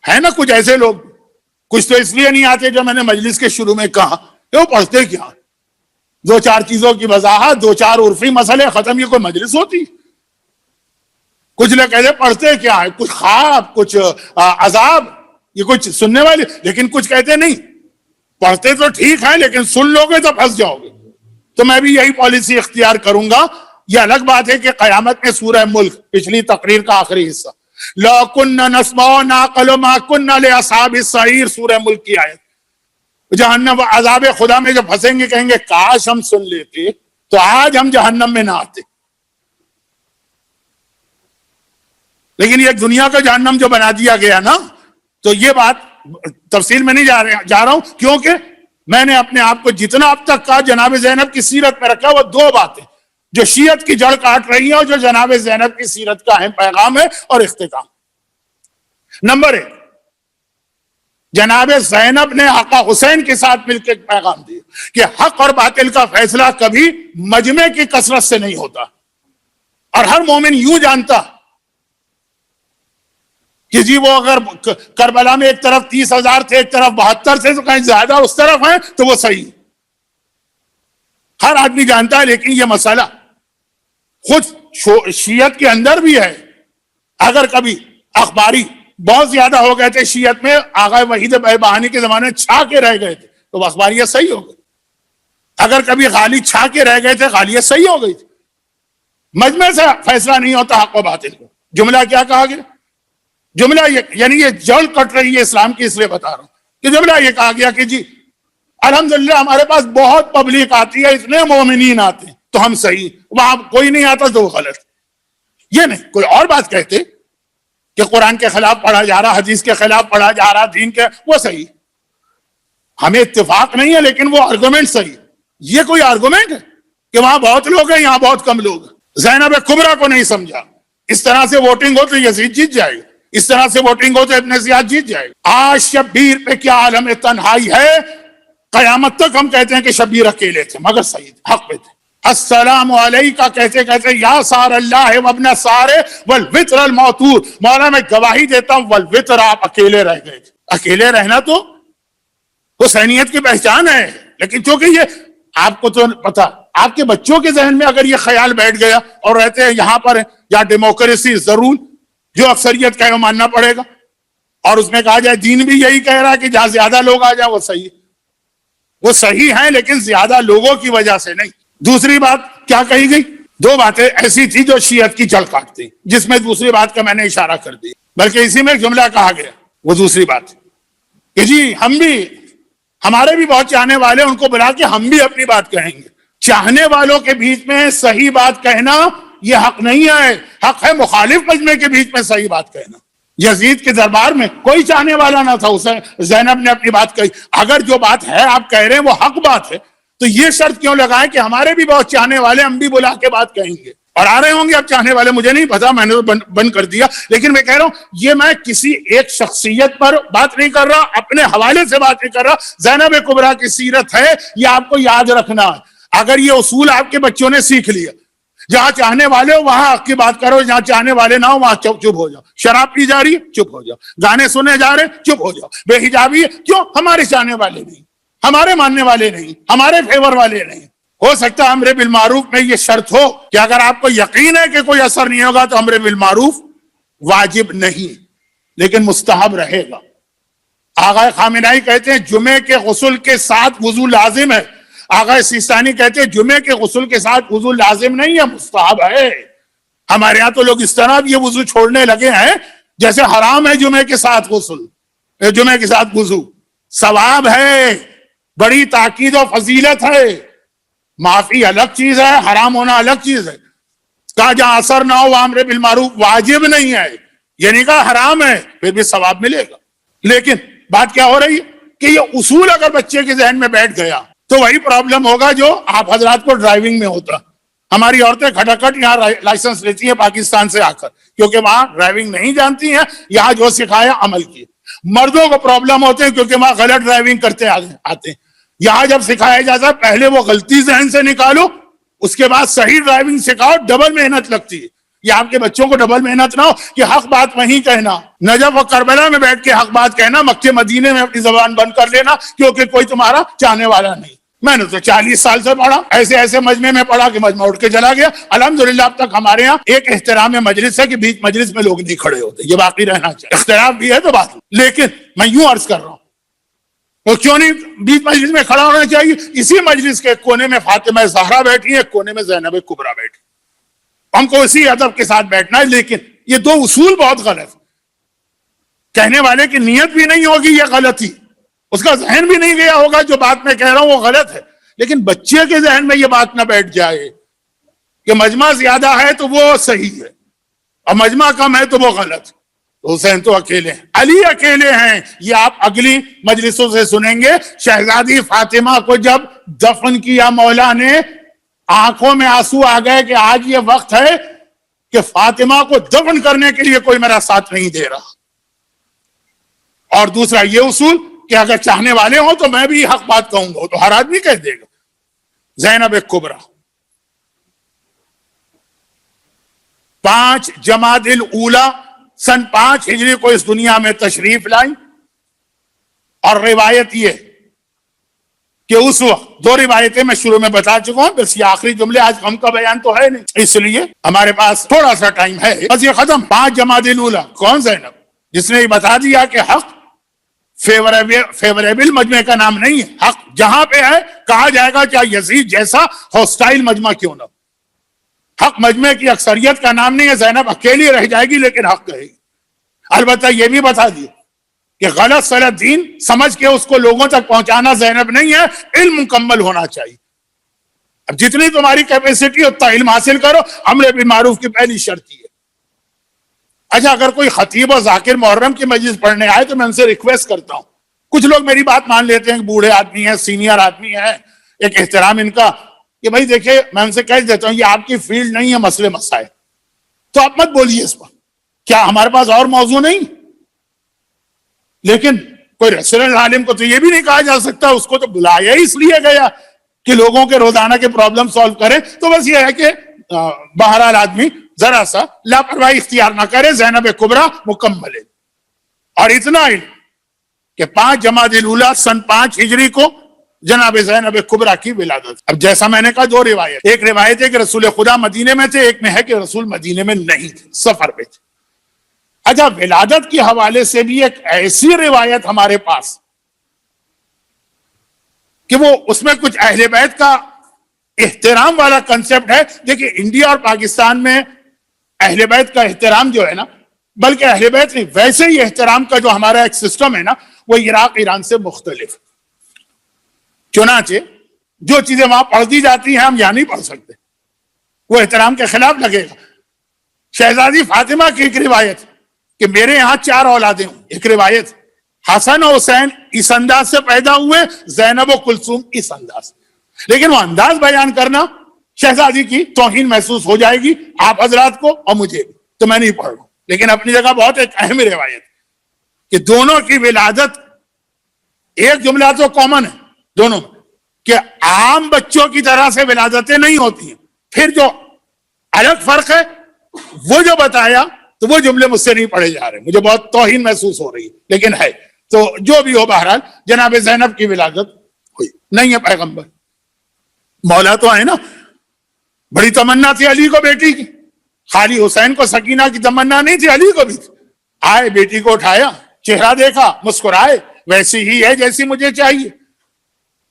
ہے نا کچھ ایسے لوگ، کچھ تو اس لیے نہیں آتے جو میں نے مجلس کے شروع میں کہا کہ وہ پڑھتے کیا، 2 4 چیزوں کی وضاحت، 2 4 عرفی مسئلے ختم، یہ کوئی مجلس ہوتی؟ کچھ لوگ کہتے پڑھتے کیا ہے، کچھ خواب، کچھ عذاب، یہ کچھ سننے والے، لیکن کچھ کہتے نہیں پڑھتے تو ٹھیک ہے لیکن سن لو گے تو پھنس جاؤ گے۔ تو میں بھی یہی پالیسی اختیار کروں گا۔ یہ الگ بات ہے کہ قیامت میں سورہ ملک پچھلی تقریر کا آخری حصہ، لَا كُنَّا نَسْمَعُ نَعْقِلُ مَا كُنَّا لِأَصْحَابِ السَّعِيرِ، سورہ ملک کی آیت۔ جہنم عذاب خدا میں جب پھنسیں گے کہیں گے کاش ہم سن لیتے تو آج ہم جہنم میں نہ آتے۔ لیکن یہ دنیا کا جہنم جو بنا دیا گیا نا، تو یہ بات تفصیل میں نہیں جا رہا ہوں، کیونکہ میں نے اپنے آپ کو جتنا اب تک کہا جناب زینب کی سیرت میں رکھا، وہ 2 باتیں جو شیعت کی جڑ کاٹ رہی ہیں اور جو جناب زینب کی سیرت کا اہم پیغام ہے اور اختتام۔ نمبر 1، جناب زینب نے آقا حسین کے ساتھ مل کے ایک پیغام دیا کہ حق اور باطل کا فیصلہ کبھی مجمع کی کثرت سے نہیں ہوتا، اور ہر مومن یوں جانتا کہ جی وہ اگر کربلا میں ایک طرف 30,000 تھے ایک طرف 72 تھے تو کہیں زیادہ اس طرف ہیں تو وہ صحیح، ہر آدمی جانتا ہے۔ لیکن یہ مسئلہ خود شیعت کے اندر بھی ہے، اگر کبھی اخباری بہت زیادہ ہو گئے تھے شیعت میں، آغا وحید بہانی کے زمانے میں چھا کے رہ گئے تھے تو وہ اخباریت صحیح ہو گئی، اگر کبھی غالی چھا کے رہ گئے تھے غالیت صحیح ہو گئی تھی۔ مجمع سے فیصلہ نہیں ہوتا حق و باطل کو. جملہ کیا کہا گیا؟ جملہ یعنی یہ جڑ کٹ رہی ہے اسلام کی، اس لیے بتا رہا ہوں کہ جملہ یہ کہا گیا کہ جی الحمدللہ ہمارے پاس بہت پبلک آتی ہے، اتنے مومنین آتے ہیں تو ہم صحیح، وہاں کوئی نہیں آتا تو وہ غلط. یہ نہیں، کوئی اور بات کہتے کہ قرآن کے خلاف پڑھا جا رہا، حدیث کے خلاف پڑھا جا رہا، دین کے، وہ صحیح، ہمیں اتفاق نہیں ہے لیکن وہ آرگومنٹ صحیح. یہ کوئی آرگومنٹ ہے کہ وہاں بہت لوگ ہیں یہاں بہت کم لوگ ہیں؟ زینب کبریٰ کو نہیں سمجھا. اس طرح سے ووٹنگ ہو تو یزید جیت جائے گا، اس طرح سے ووٹنگ ہو تو ابن زیاد جیت جائے گا. آج شبیر پہ کیا عالم تنہائی ہے، قیامت تک ہم کہتے ہیں کہ شبیر اکیلے تھے مگر صحیح حق پہ تھے. السلام علیکہ کہتے کہتے یا سار اللہ وابن سارے والوتر الموتور، مولا میں گواہی دیتا ہوں والوتر، آپ اکیلے رہ گئے تھے. اکیلے رہنا تو حسینیت کی پہچان ہے، لیکن چونکہ یہ آپ کو تو پتا، آپ کے بچوں کے ذہن میں اگر یہ خیال بیٹھ گیا اور رہتے ہیں یہاں پر یا ڈیموکریسی ضرور جو اکثریت کا ہے وہ ماننا پڑے گا، اور اس میں کہا جائے دین بھی یہی کہہ رہا ہے کہ جہاں زیادہ لوگ آ جائیں وہ صحیح، وہ صحیح ہیں لیکن زیادہ لوگوں کی وجہ سے نہیں. دوسری بات کیا کہی گئی؟ دو باتیں ایسی تھی جو شیعت کی جڑ کاٹتی، جس میں دوسری بات کا میں نے اشارہ کر دیا، بلکہ اسی میں ایک جملہ کہا گیا، وہ دوسری بات کہ جی ہم بھی، ہمارے بھی بہت چاہنے والے، ان کو بلا کے ہم بھی اپنی بات کہیں گے. چاہنے والوں کے بیچ میں صحیح بات کہنا یہ حق نہیں ہے، حق ہے مخالف مجمع کے بیچ میں صحیح بات کہنا. یزید کے دربار میں کوئی چاہنے والا نہ تھا، اسے زینب نے اپنی بات کہی. اگر جو بات ہے آپ کہہ رہے ہیں وہ حق بات ہے تو یہ شرط کیوں لگائیں کہ ہمارے بھی بہت چاہنے والے، ہم بھی بلا کے بات کہیں گے. اور آ رہے ہوں گے اب چاہنے والے، مجھے نہیں پتا، میں نے تو بند کر دیا، لیکن میں کہہ رہا ہوں یہ میں کسی ایک شخصیت پر بات نہیں کر رہا، اپنے حوالے سے بات نہیں کر رہا. زینب کبریٰ کی سیرت ہے، یہ آپ کو یاد رکھنا ہے. اگر یہ اصول آپ کے بچوں نے سیکھ لیا، جہاں چاہنے والے ہو وہاں حق کی بات کرو، جہاں چاہنے والے نہ ہو وہاں چپ ہو جاؤ. شراب پی جا رہی ہے چپ ہو جاؤ، گانے سنے جا رہے چپ ہو جاؤ، بے حجابی ہے کیوں؟ ہمارے چاہنے والے نہیں، ہمارے ماننے والے نہیں، ہمارے فیور والے نہیں. ہو سکتا ہے امر بالمعروف میں یہ شرط ہو کہ اگر آپ کو یقین ہے کہ کوئی اثر نہیں ہوگا تو امر بالمعروف واجب نہیں لیکن مستحب رہے گا. آغا خامنہئی کہتے ہیں جمعے کے غسل کے ساتھ وضو لازم ہے. آغا سیستانی کہتے ہیں جمعے کے غسل کے ساتھ وضو لازم نہیں ہے، مستحب ہے. ہمارے ہاں تو لوگ اس طرح یہ وضو چھوڑنے لگے ہیں جیسے حرام ہے جمعے کے ساتھ غسل، جمعے کے ساتھ وضو. ثواب ہے، بڑی تاکید و فضیلت ہے. معافی الگ چیز ہے، حرام ہونا الگ چیز ہے. کہا جہاں اثر نہ ہو امر بالمعروف واجب نہیں ہے، یہ نہیں کہا حرام ہے، پھر بھی ثواب ملے گا. لیکن بات کیا ہو رہی ہے کہ یہ اصول اگر بچے کے ذہن میں بیٹھ گیا تو وہی پرابلم ہوگا جو آپ حضرات کو ڈرائیونگ میں ہوتا. ہماری عورتیں کھٹاکھٹ یہاں لائسنس لیتی ہیں پاکستان سے آ کر، کیونکہ وہاں ڈرائیونگ نہیں جانتی ہیں، یہاں جو سکھایا عمل کی. مردوں کو پرابلم ہوتے ہیں کیونکہ وہاں غلط ڈرائیونگ کرتے آتے ہیں. یہاں جب سکھایا جاتا ہے پہلے وہ غلطی ذہن سے نکالو، اس کے بعد صحیح ڈرائیونگ سکھاؤ. ڈبل محنت لگتی ہے. یہ آپ کے بچوں کو ڈبل محنت نہ ہو کہ حق بات وہیں کہنا، نجف و کربلا میں بیٹھ کے حق بات کہنا، مکے مدینے میں اپنی زبان بند کر لینا کیونکہ کوئی تمہارا چاہنے والا نہیں. میں نے تو 40 سال سے پڑھا، ایسے ایسے مجمع میں پڑھا کہ مجمع اٹھ کے چلا گیا. الحمدللہ اب تک ہمارے یہاں ایک احترام مجلس ہے کہ بیچ مجلس میں لوگ نہیں کھڑے ہوتے، یہ باقی رہنا چاہیے. اختلاف بھی ہے تو بات، لیکن میں یوں عرض کر رہا ہوں وہ کیوں نہیں بیچ مجلس میں کھڑا ہونا چاہیے. اسی مجلس کے ایک کونے میں فاطمہ زہرا بیٹھی ہے، ایک کونے میں زینب کبریٰ بیٹھی، ہم کو اسی ادب کے ساتھ بیٹھنا ہے. لیکن یہ دو اصول بہت غلط، کہنے والے کی نیت بھی نہیں ہوگی یہ غلطی، اس کا ذہن بھی نہیں گیا ہوگا جو بات میں کہہ رہا ہوں وہ غلط ہے، لیکن بچے کے ذہن میں یہ بات نہ بیٹھ جائے کہ مجمع زیادہ ہے تو وہ صحیح ہے اور مجمع کم ہے تو وہ غلط. حسین تو اکیلے ہیں، علی اکیلے ہیں. یہ آپ اگلی مجلسوں سے سنیں گے. شہزادی فاطمہ کو جب دفن کیا مولا نے، آنکھوں میں آنسو آ گئے کہ آج یہ وقت ہے کہ فاطمہ کو دفن کرنے کے لیے کوئی میرا ساتھ نہیں دے رہا. اور دوسرا یہ اصول کہ اگر چاہنے والے ہوں تو میں بھی حق بات کہوں گا، تو ہر آدمی کہہ دے گا. زینب کبریٰ 5 جمادی الاولی سن 5 ہجری کو اس دنیا میں تشریف لائی. اور روایت یہ کہ اس وقت 2 روایتیں میں شروع میں بتا چکا ہوں، بس یہ آخری جملے، آج ہم کا بیان تو ہے نہیں اس لیے ہمارے پاس تھوڑا سا ٹائم ہے، بس یہ ختم. 5 جمادی الاولی کون؟ زینب، جس نے یہ بتا دیا کہ حق فیوریبل مجمع کا نام نہیں ہے، حق جہاں پہ ہے کہا جائے گا چاہے یزید جیسا ہاسٹائل مجمع کیوں نہ. حق پاک مجمع کی اکثریت کا نام نہیں ہے، زینب اکیلی رہ جائے گی لیکن حق کہے گی. البتہ یہ بھی بتا دیا کہ غلط سلط دین سمجھ کے اس کو لوگوں تک پہنچانا زینب نہیں ہے، علم مکمل ہونا چاہیے. اب جتنی تمہاری کیپیسٹی اتنا علم حاصل کرو، امر بالمعروف کی پہلی شرط ہے. اچھا، اگر کوئی خطیب اور ذاکر محرم کی مجلس پڑھنے آئے تو میں ان سے ریکویسٹ کرتا ہوں، کچھ لوگ میری بات مان لیتے ہیں کہ بوڑھے آدمی ہیں، سینئر آدمی ہیں، ایک احترام ان کا، کہ بھائی دیکھیں میں ان سے کہہ دیتا ہوں یہ آپ کی فیلڈ نہیں ہے مسئلے مسائل، تو آپ مت بولیے اس پر. کیا ہمارے پاس اور موضوع نہیں؟ لیکن کوئی ریسٹورنٹ عالم کو تو یہ بھی نہیں کہا جا سکتا، اس کو تو بلایا ہی اس لیے گیا کہ لوگوں کے روزانہ کے پرابلم سالو کرے. تو بس یہ ہے کہ بہرحال آدمی ذرا سا لاپرواہی اختیار نہ کرے. زینب کبریٰ مکمل ہے. اور اتنا علم کہ 5 جمادی الاولیٰ سن 5 ہجری کو جناب زینب کبریٰ کی ولادت. اب جیسا میں نے کہا 2 روایت، ایک روایت ہے کہ رسول خدا مدینے میں تھے، ایک میں ہے کہ رسول مدینے میں نہیں تھے، سفر پہ تھے. اچھا، ولادت کے حوالے سے بھی ایک ایسی روایت ہمارے پاس کہ وہ اس میں کچھ اہل بیت کا احترام والا کنسپٹ ہے. دیکھیں انڈیا اور پاکستان میں اہل بیت کا احترام جو ہے نا، بلکہ اہل بیت نہیں، ویسے ہی احترام کا جو ہمارا ایک سسٹم ہے نا، وہ عراق ایران سے مختلف. چنانچہ جو چیزیں وہاں پڑھ دی جاتی ہیں ہم یہاں نہیں پڑھ سکتے، وہ احترام کے خلاف لگے گا. شہزادی فاطمہ کی ایک روایت کہ میرے یہاں 4 اولادیں ہوں، ایک روایت حسن و حسین اس انداز سے پیدا ہوئے، زینب و کلثوم اس انداز. لیکن وہ انداز بیان کرنا شہزادی کی توہین محسوس ہو جائے گی آپ حضرات کو اور مجھے بھی، تو میں نہیں پڑھ رہا ہوں. لیکن اپنی جگہ بہت ایک اہم روایت کہ دونوں کی ولادت، ایک جملہ تو کامن ہے دونوں میں کہ عام بچوں کی طرح سے ولادتیں نہیں ہوتی ہیں. پھر جو الگ فرق ہے وہ جو بتایا تو وہ جملے مجھ سے نہیں پڑھے جا رہے، مجھے بہت توہین محسوس ہو رہی ہے، لیکن ہے. تو جو بھی ہو، بہرحال جناب زینب کی ولادت ہوئی. نہیں ہے پیغمبر، مولا تو ہے نا. بڑی تمنا تھی علی کو بیٹی کی، خالی حسین کو سکینہ کی تمنا نہیں تھی، علی کو بھی تھی. آئے، بیٹی کو اٹھایا، چہرہ دیکھا، مسکرائے، ویسی ہی ہے جیسی مجھے چاہیے.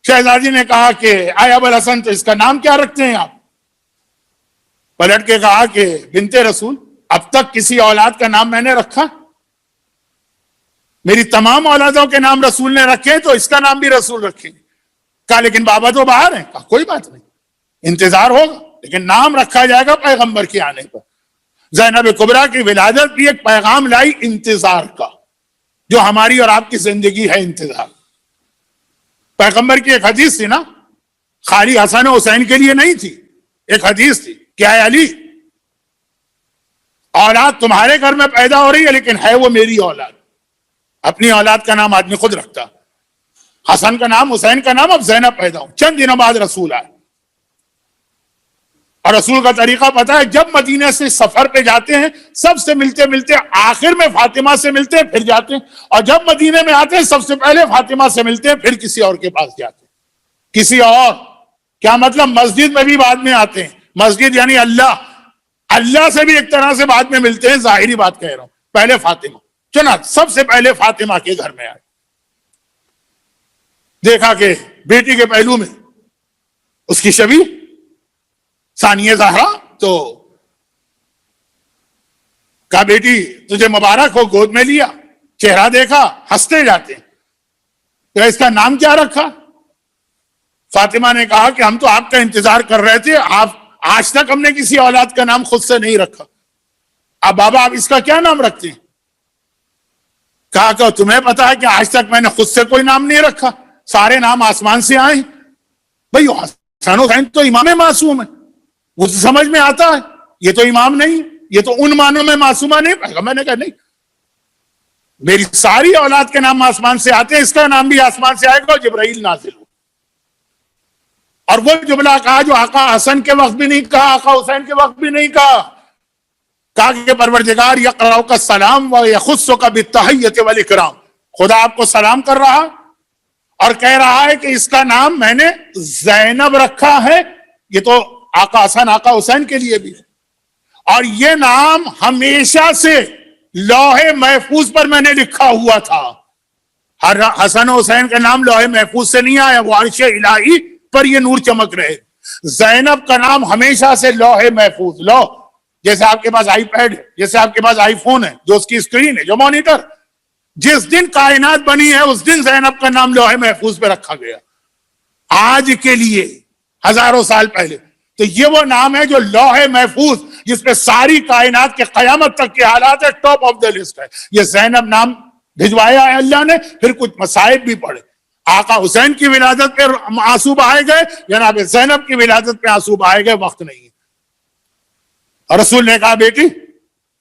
شہزادی نے کہا کہ آئے ابوالحسن، تو اس کا نام کیا رکھتے ہیں آپ؟ پلٹ کے کہا کہ بنت رسول، اب تک کسی اولاد کا نام میں نے رکھا؟ میری تمام اولادوں کے نام رسول نے رکھے، تو اس کا نام بھی رسول رکھیں گے. کہا لیکن بابا تو باہر ہیں. کہا کوئی بات نہیں، انتظار ہوگا، لیکن نام رکھا جائے گا پیغمبر کے آنے پر. زینب کبریٰ کی ولادت بھی ایک پیغام لائی انتظار کا، جو ہماری اور آپ کی زندگی ہے انتظار. پیغمبر کی ایک حدیث تھی نا، خالی حسن و حسین کے لیے نہیں تھی. ایک حدیث تھی، کیا ہے علی، اولاد تمہارے گھر میں پیدا ہو رہی ہے لیکن ہے وہ میری اولاد. اپنی اولاد کا نام آدمی خود رکھتا. حسن کا نام، حسین کا نام، اب زینب پیدا ہو. چند دنوں بعد رسول آئے، اور رسول کا طریقہ پتا ہے، جب مدینے سے سفر پہ جاتے ہیں سب سے ملتے ملتے آخر میں فاطمہ سے ملتے ہیں، پھر جاتے ہیں. اور جب مدینے میں آتے ہیں سب سے پہلے فاطمہ سے ملتے ہیں، پھر کسی اور کے پاس جاتے ہیں. کسی اور کیا مطلب؟ مسجد میں بھی بعد میں آتے ہیں. مسجد یعنی اللہ سے بھی ایک طرح سے بعد میں ملتے ہیں، ظاہری بات کہہ رہا ہوں. پہلے فاطمہ، چنانچہ سب سے پہلے فاطمہ کے گھر میں آئے. دیکھا کہ بیٹی کے پہلو میں اس کی شبیہ ثانیہ زہرا، تو کہا بیٹی تجھے مبارک ہو، گود میں لیا، چہرہ دیکھا، ہنستے جاتے ہیں. تو اس کا نام کیا رکھا؟ فاطمہ نے کہا کہ ہم تو آپ کا انتظار کر رہے تھے، آج تک ہم نے کسی اولاد کا نام خود سے نہیں رکھا. اب بابا آپ اس کا کیا نام رکھتے ہیں؟ کہا کہ تمہیں پتا ہے کہ آج تک میں نے خود سے کوئی نام نہیں رکھا، سارے نام آسمان سے آئے. بھئی حسن حسین تو امام معصوم ہے، وہ سمجھ میں آتا ہے. یہ تو امام نہیں، یہ تو ان معنوں میں معصومہ نہیں. میں نے کہا نہیں، میری ساری اولاد کے نام آسمان سے آتے ہیں، اس کا نام بھی آسمان سے آئے گا. جبرائیل نازل ہو، اور وہ جملہ کہا جو آقا حسن کے وقت بھی نہیں کہا، آقا حسین کے وقت بھی نہیں کہا. کہا کہ پروردگار یقرؤک السلام و یخصک بالتحیۃ والاکرام، خدا آپ کو سلام کر رہا اور کہہ رہا ہے کہ اس کا نام میں نے زینب رکھا ہے. یہ تو آقا حسن آقا حسین کے لیے بھی ہے، اور یہ نام ہمیشہ سے لوح محفوظ پر میں نے لکھا ہوا تھا. ہر حسن و حسین کا نام لوح محفوظ سے نہیں آیا، وہ عرش الہی پر یہ نور چمک رہے. زینب کا نام ہمیشہ سے لوح محفوظ، جیسے آپ کے پاس آئی پیڈ ہے، جیسے آپ کے پاس آئی فون ہے جو اس کی اسکرین ہے، جو مانیٹر، جس دن کائنات بنی ہے اس دن زینب کا نام لوح محفوظ پہ رکھا گیا، آج کے لیے ہزاروں سال پہلے۔ تو یہ وہ نام ہے جو لوح محفوظ، جس پہ ساری کائنات کے قیامت تک کے حالات ہے، ٹاپ آف دا لسٹ ہے۔ یہ زینب نام بھجوایا ہے اللہ نے، پھر کچھ مصائب بھی پڑے۔ آقا حسین کی ولادت پہ آنسو بہائے گئے، جناب زینب کی ولادت پہ آنسو بہائے گئے، وقت نہیں ہے۔ اور رسول نے کہا بیٹی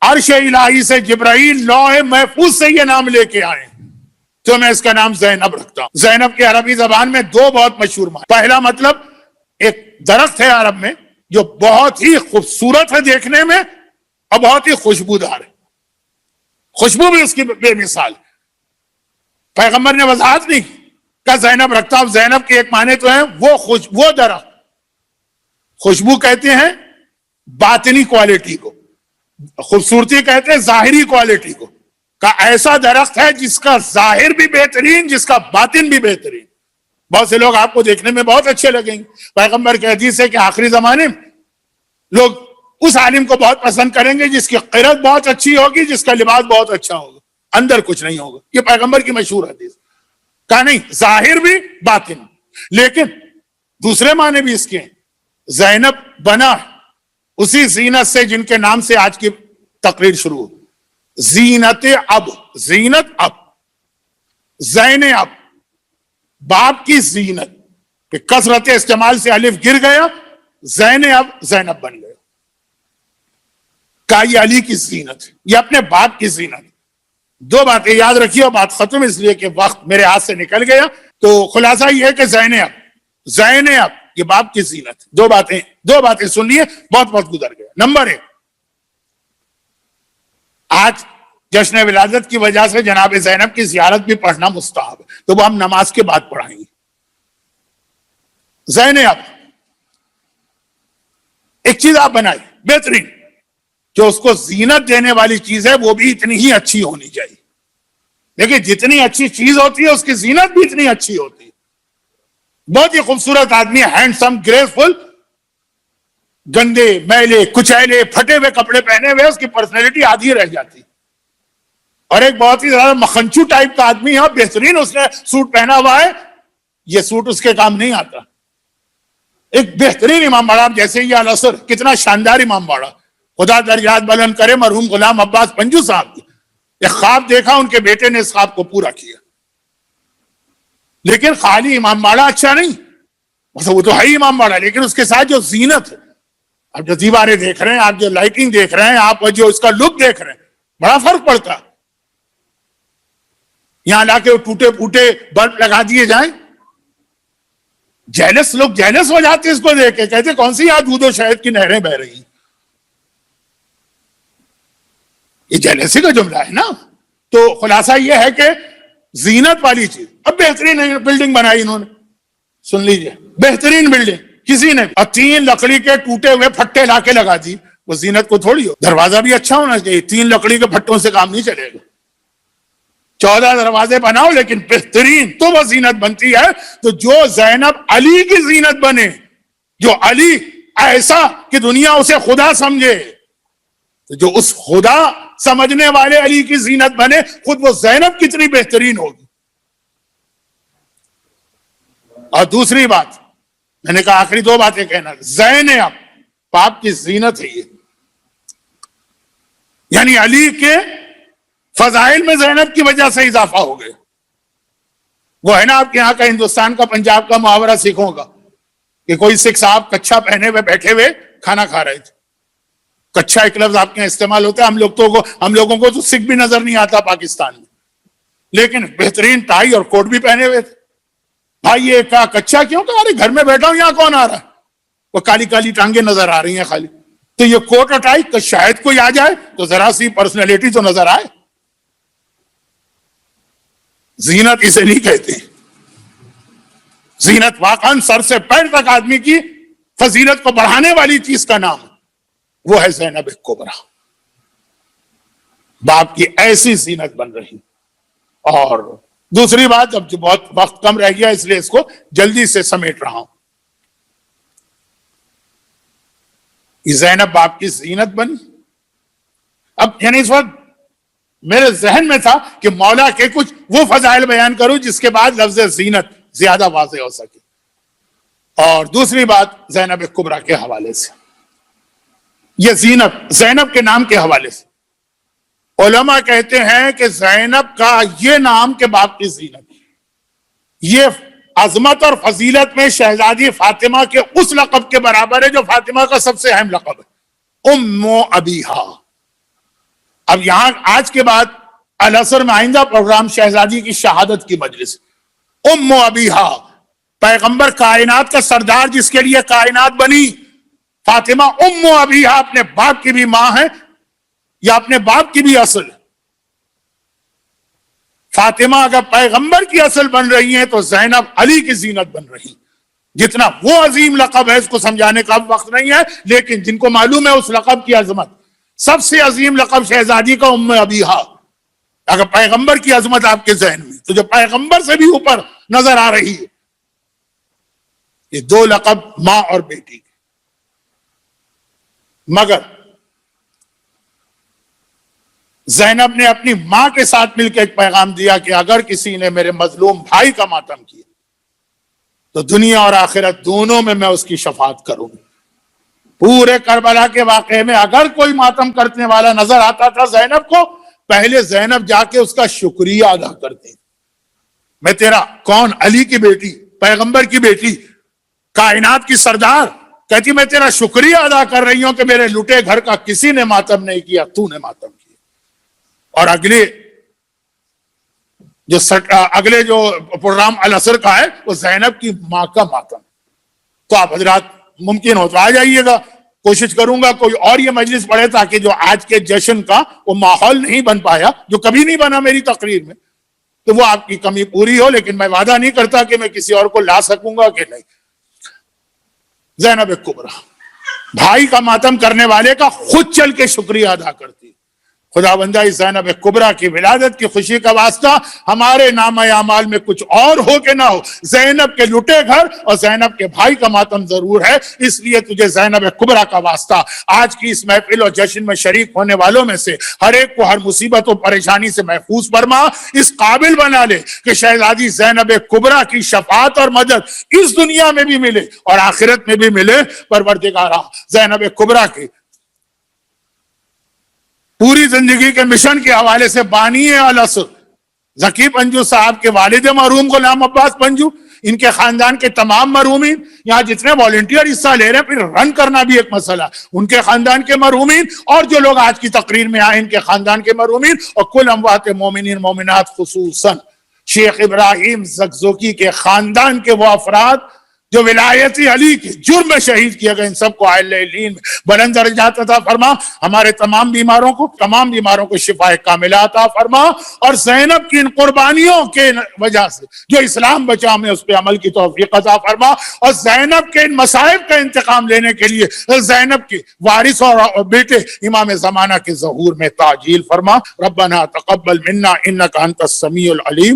عرش الہی سے جبرائیل لوح محفوظ سے یہ نام لے کے آئے تو میں اس کا نام زینب رکھتا ہوں۔ زینب کے عربی زبان میں دو بہت مشہور معنی، پہلا مطلب ایک درخت ہے عرب میں جو بہت ہی خوبصورت ہے دیکھنے میں اور بہت ہی خوشبودار ہے، خوشبو بھی اس کی بے مثال۔ پیغمبر نے وضاحت نہیں کہ زینب رکھتا ہوں، زینب کے ایک معنی تو ہیں وہ درخت، خوشبو کہتے ہیں باطنی کوالٹی کو، خوبصورتی کہتے ہیں ظاہری کوالٹی کو، کا ایسا درخت ہے جس کا ظاہر بھی بہترین، جس کا باطن بھی بہترین۔ بہت سے لوگ آپ کو دیکھنے میں بہت اچھے لگیں گے، پیغمبر کے حدیث ہے کہ آخری زمانے میں لوگ اس عالم کو بہت پسند کریں گے جس کی قرت بہت اچھی ہوگی، جس کا لباس بہت اچھا ہوگا، اندر کچھ نہیں ہوگا۔ یہ پیغمبر کی مشہور حدیث، کہا نہیں ظاہر بھی باطن۔ لیکن دوسرے معنی بھی اس کے ہیں، زینب بنا اسی زینت سے جن کے نام سے آج کی تقریر شروع ہو، زینت اب، زینت اب، زین اب، باپ کی زینت کہ کثرت استعمال سے الف گر گیا، زین اب زینب بن گیا۔ کہا یہ علی کی زینت، یہ اپنے باپ کی زینت۔ دو باتیں یاد رکھیے اور بات ختم، اس لیے کہ وقت میرے ہاتھ سے نکل گیا۔ تو خلاصہ یہ ہے کہ زین اب، زین اب یہ باپ کی زینت۔ دو باتیں سن لیے، بہت وقت گزر گیا۔ نمبر 1، آج جشن ولادت کی وجہ سے جناب زینب کی زیارت بھی پڑھنا مستحب ہے، تو وہ ہم نماز کے بعد پڑھائیں گے۔ زینب ایک چیز آپ بنائیں بہترین، جو اس کو زینت دینے والی چیز ہے وہ بھی اتنی ہی اچھی ہونی چاہیے۔ دیکھیں جتنی اچھی چیز ہوتی ہے اس کی زینت بھی اتنی اچھی ہوتی ہے۔ بہت ہی خوبصورت آدمی، ہینڈسم، گریسفل، گندے میلے کچیلے پھٹے ہوئے کپڑے پہنے ہوئے اس کی پرسنالٹی آدھی رہ جاتی۔ اور ایک بہت ہی زیادہ مکھنچو ٹائپ کا آدمی ہے، بہترین اس نے سوٹ پہنا ہوا ہے، یہ سوٹ اس کے کام نہیں آتا۔ ایک بہترین امام باڑا جیسے یہ الاسر، کتنا شاندار امام باڑا، خدا درجات بلند کرے مرحوم غلام عباس پنجو صاحب کی، ایک خواب دیکھا، ان کے بیٹے نے اس خواب کو پورا کیا۔ لیکن خالی امام باڑا اچھا نہیں، وہ تو ہے ہی امام باڑا، لیکن اس کے ساتھ جو زینت ہے، آپ جو دیواریں دیکھ رہے ہیں، آپ جو لائٹنگ دیکھ رہے ہیں، آپ جو اس کا لک دیکھ رہے ہیں، بڑا فرق پڑتا۔ یہاں لا کے ٹوٹے پھوٹے بلب لگا دیے جائیں، جیلس لوگ جیلس ہو جاتے اس کو دیکھ کے، کہتے کون سی یہاں دودھ و شہد کی نہریں بہ رہی ہیں۔ یہ جیلسی کا جملہ ہے نا۔ تو خلاصہ یہ ہے کہ زینت والی چیز، اب بہترین بلڈنگ بنائی انہوں نے، سن لیجئے، بہترین بلڈنگ کسی نے، اور 3 لکڑی کے ٹوٹے ہوئے پھٹے لا کے لگا دی، وہ زینت کو تھوڑی ہو۔ دروازہ بھی اچھا ہونا چاہیے، 3 لکڑی کے پھٹوں سے کام نہیں چلے گا۔ 14 دروازے بناؤ لیکن بہترین، تو وہ زینت بنتی ہے۔ تو جو زینب علی کی زینت بنے، جو علی ایسا کہ دنیا اسے خدا سمجھے، تو جو اس خدا سمجھنے والے علی کی زینت بنے، خود وہ زینب کتنی بہترین ہوگی۔ اور دوسری بات میں نے کہا، آخری 2 باتیں کہنا، زینب باپ کی زینت ہے، یہ یعنی علی کے فضائل میں زینب کی وجہ سے اضافہ ہو گئے۔ وہ ہے نا آپ کے یہاں کا، ہندوستان کا، پنجاب کا محاورہ سکھوں کا، کہ کوئی سکھ صاحب کچھا پہنے ہوئے بیٹھے ہوئے کھانا کھا رہے تھے۔ کچھا ایک لفظ آپ کے یہاں استعمال ہوتا ہے، ہم لوگوں کو تو سکھ بھی نظر نہیں آتا پاکستان میں، لیکن بہترین ٹائی اور کوٹ بھی پہنے ہوئے تھے۔ بھائی یہ کہا کچھا کیوں؟ کہ ارے گھر میں بیٹھا ہوں، یہاں کون آ رہا ہے؟ وہ کالی کالی ٹانگیں نظر آ رہی ہیں خالی، تو یہ کوٹ اور ٹائی کہ شاید کوئی آ جائے تو ذرا سی پرسنالٹی تو نظر آئے۔ زینت اسے نہیں کہتے، زینت واقعاً سر سے پیر تک آدمی کی فضیلت کو بڑھانے والی چیز کا نام، وہ ہے زینب کبریٰ۔ باپ کی ایسی زینت بن رہی۔ اور دوسری بات، اب جو بہت وقت کم رہ گیا اس لیے اس کو جلدی سے سمیٹ رہا ہوں، یہ زینب باپ کی زینت بنی. اب یعنی اس وقت میرے ذہن میں تھا کہ مولا کے کچھ وہ فضائل بیان کروں جس کے بعد لفظ زینت زیادہ واضح ہو سکے. اور دوسری بات زینب کبریٰ کے حوالے سے، یہ زینب کے نام کے حوالے سے علماء کہتے ہیں کہ زینب کا یہ نام کے باپ کی زینت، یہ عظمت اور فضیلت میں شہزادی فاطمہ کے اس لقب کے برابر ہے جو فاطمہ کا سب سے اہم لقب ہے، ام ابیہا. اب یہاں آج کے بعد العصر میں آئندہ پروگرام شہزادی کی شہادت کی مجلس. ام ابیہا، پیغمبر کائنات کا سردار جس کے لیے کائنات بنی، فاطمہ ام ابیہا اپنے باپ کی بھی ماں ہے یا اپنے باپ کی بھی اصل. فاطمہ اگر پیغمبر کی اصل بن رہی ہیں تو زینب علی کی زینت بن رہی. جتنا وہ عظیم لقب ہے اس کو سمجھانے کا وقت نہیں ہے، لیکن جن کو معلوم ہے اس لقب کی عظمت، سب سے عظیم لقب شہزادی کا ام ابیہا. اگر پیغمبر کی عظمت آپ کے ذہن میں، تو جو پیغمبر سے بھی اوپر نظر آ رہی ہے، یہ دو لقب ماں اور بیٹی. مگر زینب نے اپنی ماں کے ساتھ مل کے ایک پیغام دیا کہ اگر کسی نے میرے مظلوم بھائی کا ماتم کیا تو دنیا اور آخرت دونوں میں اس کی شفاعت کروں گی. پورے کربلا کے واقعے میں اگر کوئی ماتم کرنے والا نظر آتا تھا زینب کو، پہلے زینب جا کے اس کا شکریہ ادا کرتے. میں تیرا کون؟ علی کی بیٹی، پیغمبر کی بیٹی، کائنات کی سردار، کہتی میں تیرا شکریہ ادا کر رہی ہوں کہ میرے لٹے گھر کا کسی نے ماتم نہیں کیا، تو نے ماتم کیا. اور اگلے جو پروگرام العصر کا ہے وہ زینب کی ماں کا ماتم. تو آپ حضرات ممکن ہو تو آ جائیے گا. کوشش کروں گا کوئی اور یہ مجلس پڑھے تاکہ جو آج کے جشن کا وہ ماحول نہیں بن پایا، جو کبھی نہیں بنا میری تقریر میں، تو وہ آپ کی کمی پوری ہو. لیکن میں وعدہ نہیں کرتا کہ میں کسی اور کو لا سکوں گا کہ نہیں. زینب کبریٰ بھائی کا ماتم کرنے والے کا خود چل کے شکریہ ادا کرتی. خدا بندہ اس زینب کبریٰ کی ولادت کی خوشی کا واسطہ ہمارے نامہ اعمال میں کچھ اور ہو کہ نہ ہو، زینب کے لٹے گھر اور زینب کے بھائی کا ماتم ضرور ہے. اس لیے تجھے زینب کبریٰ کا واسطہ آج کی اس محفل اور جشن میں شریک ہونے والوں میں سے ہر ایک کو ہر مصیبت و پریشانی سے محفوظ فرما، اس قابل بنا لے کہ شہزادی زینب کبریٰ کی شفاعت اور مدد اس دنیا میں بھی ملے اور آخرت میں بھی ملے. پروردگارا زینب کبریٰ کی پوری زندگی کے مشن کے حوالے سے بانی العصر ذکی پنجو صاحب کے والد مرحوم غلام عباس پنجو، ان کے خاندان کے تمام مرحومین، یہاں جتنے والنٹیئر حصہ لے رہے ہیں، پھر رن کرنا بھی ایک مسئلہ، ان کے خاندان کے مرحومین اور جو لوگ آج کی تقریر میں آئے ان کے خاندان کے مرحومین، اور کل اموات مومنین مومنات، خصوصاً شیخ ابراہیم زکزوکی کے خاندان کے وہ افراد جو ولایت علی کے جرم میں شہید کیے گئے، ان سب کو علیین بلند درجات عطا فرما. ہمارے تمام بیماروں کو شفاء کاملہ عطا فرما. اور زینب کی ان قربانیوں کے وجہ سے جو اسلام بچا میں اس پہ عمل کی توفیق عطا فرما. اور زینب کے ان مصائب کا انتقام لینے کے لیے زینب کے وارث اور بیٹے امام زمانہ کے ظہور میں تعجیل فرما. ربنا تقبل منا انک انت السمیع العلیم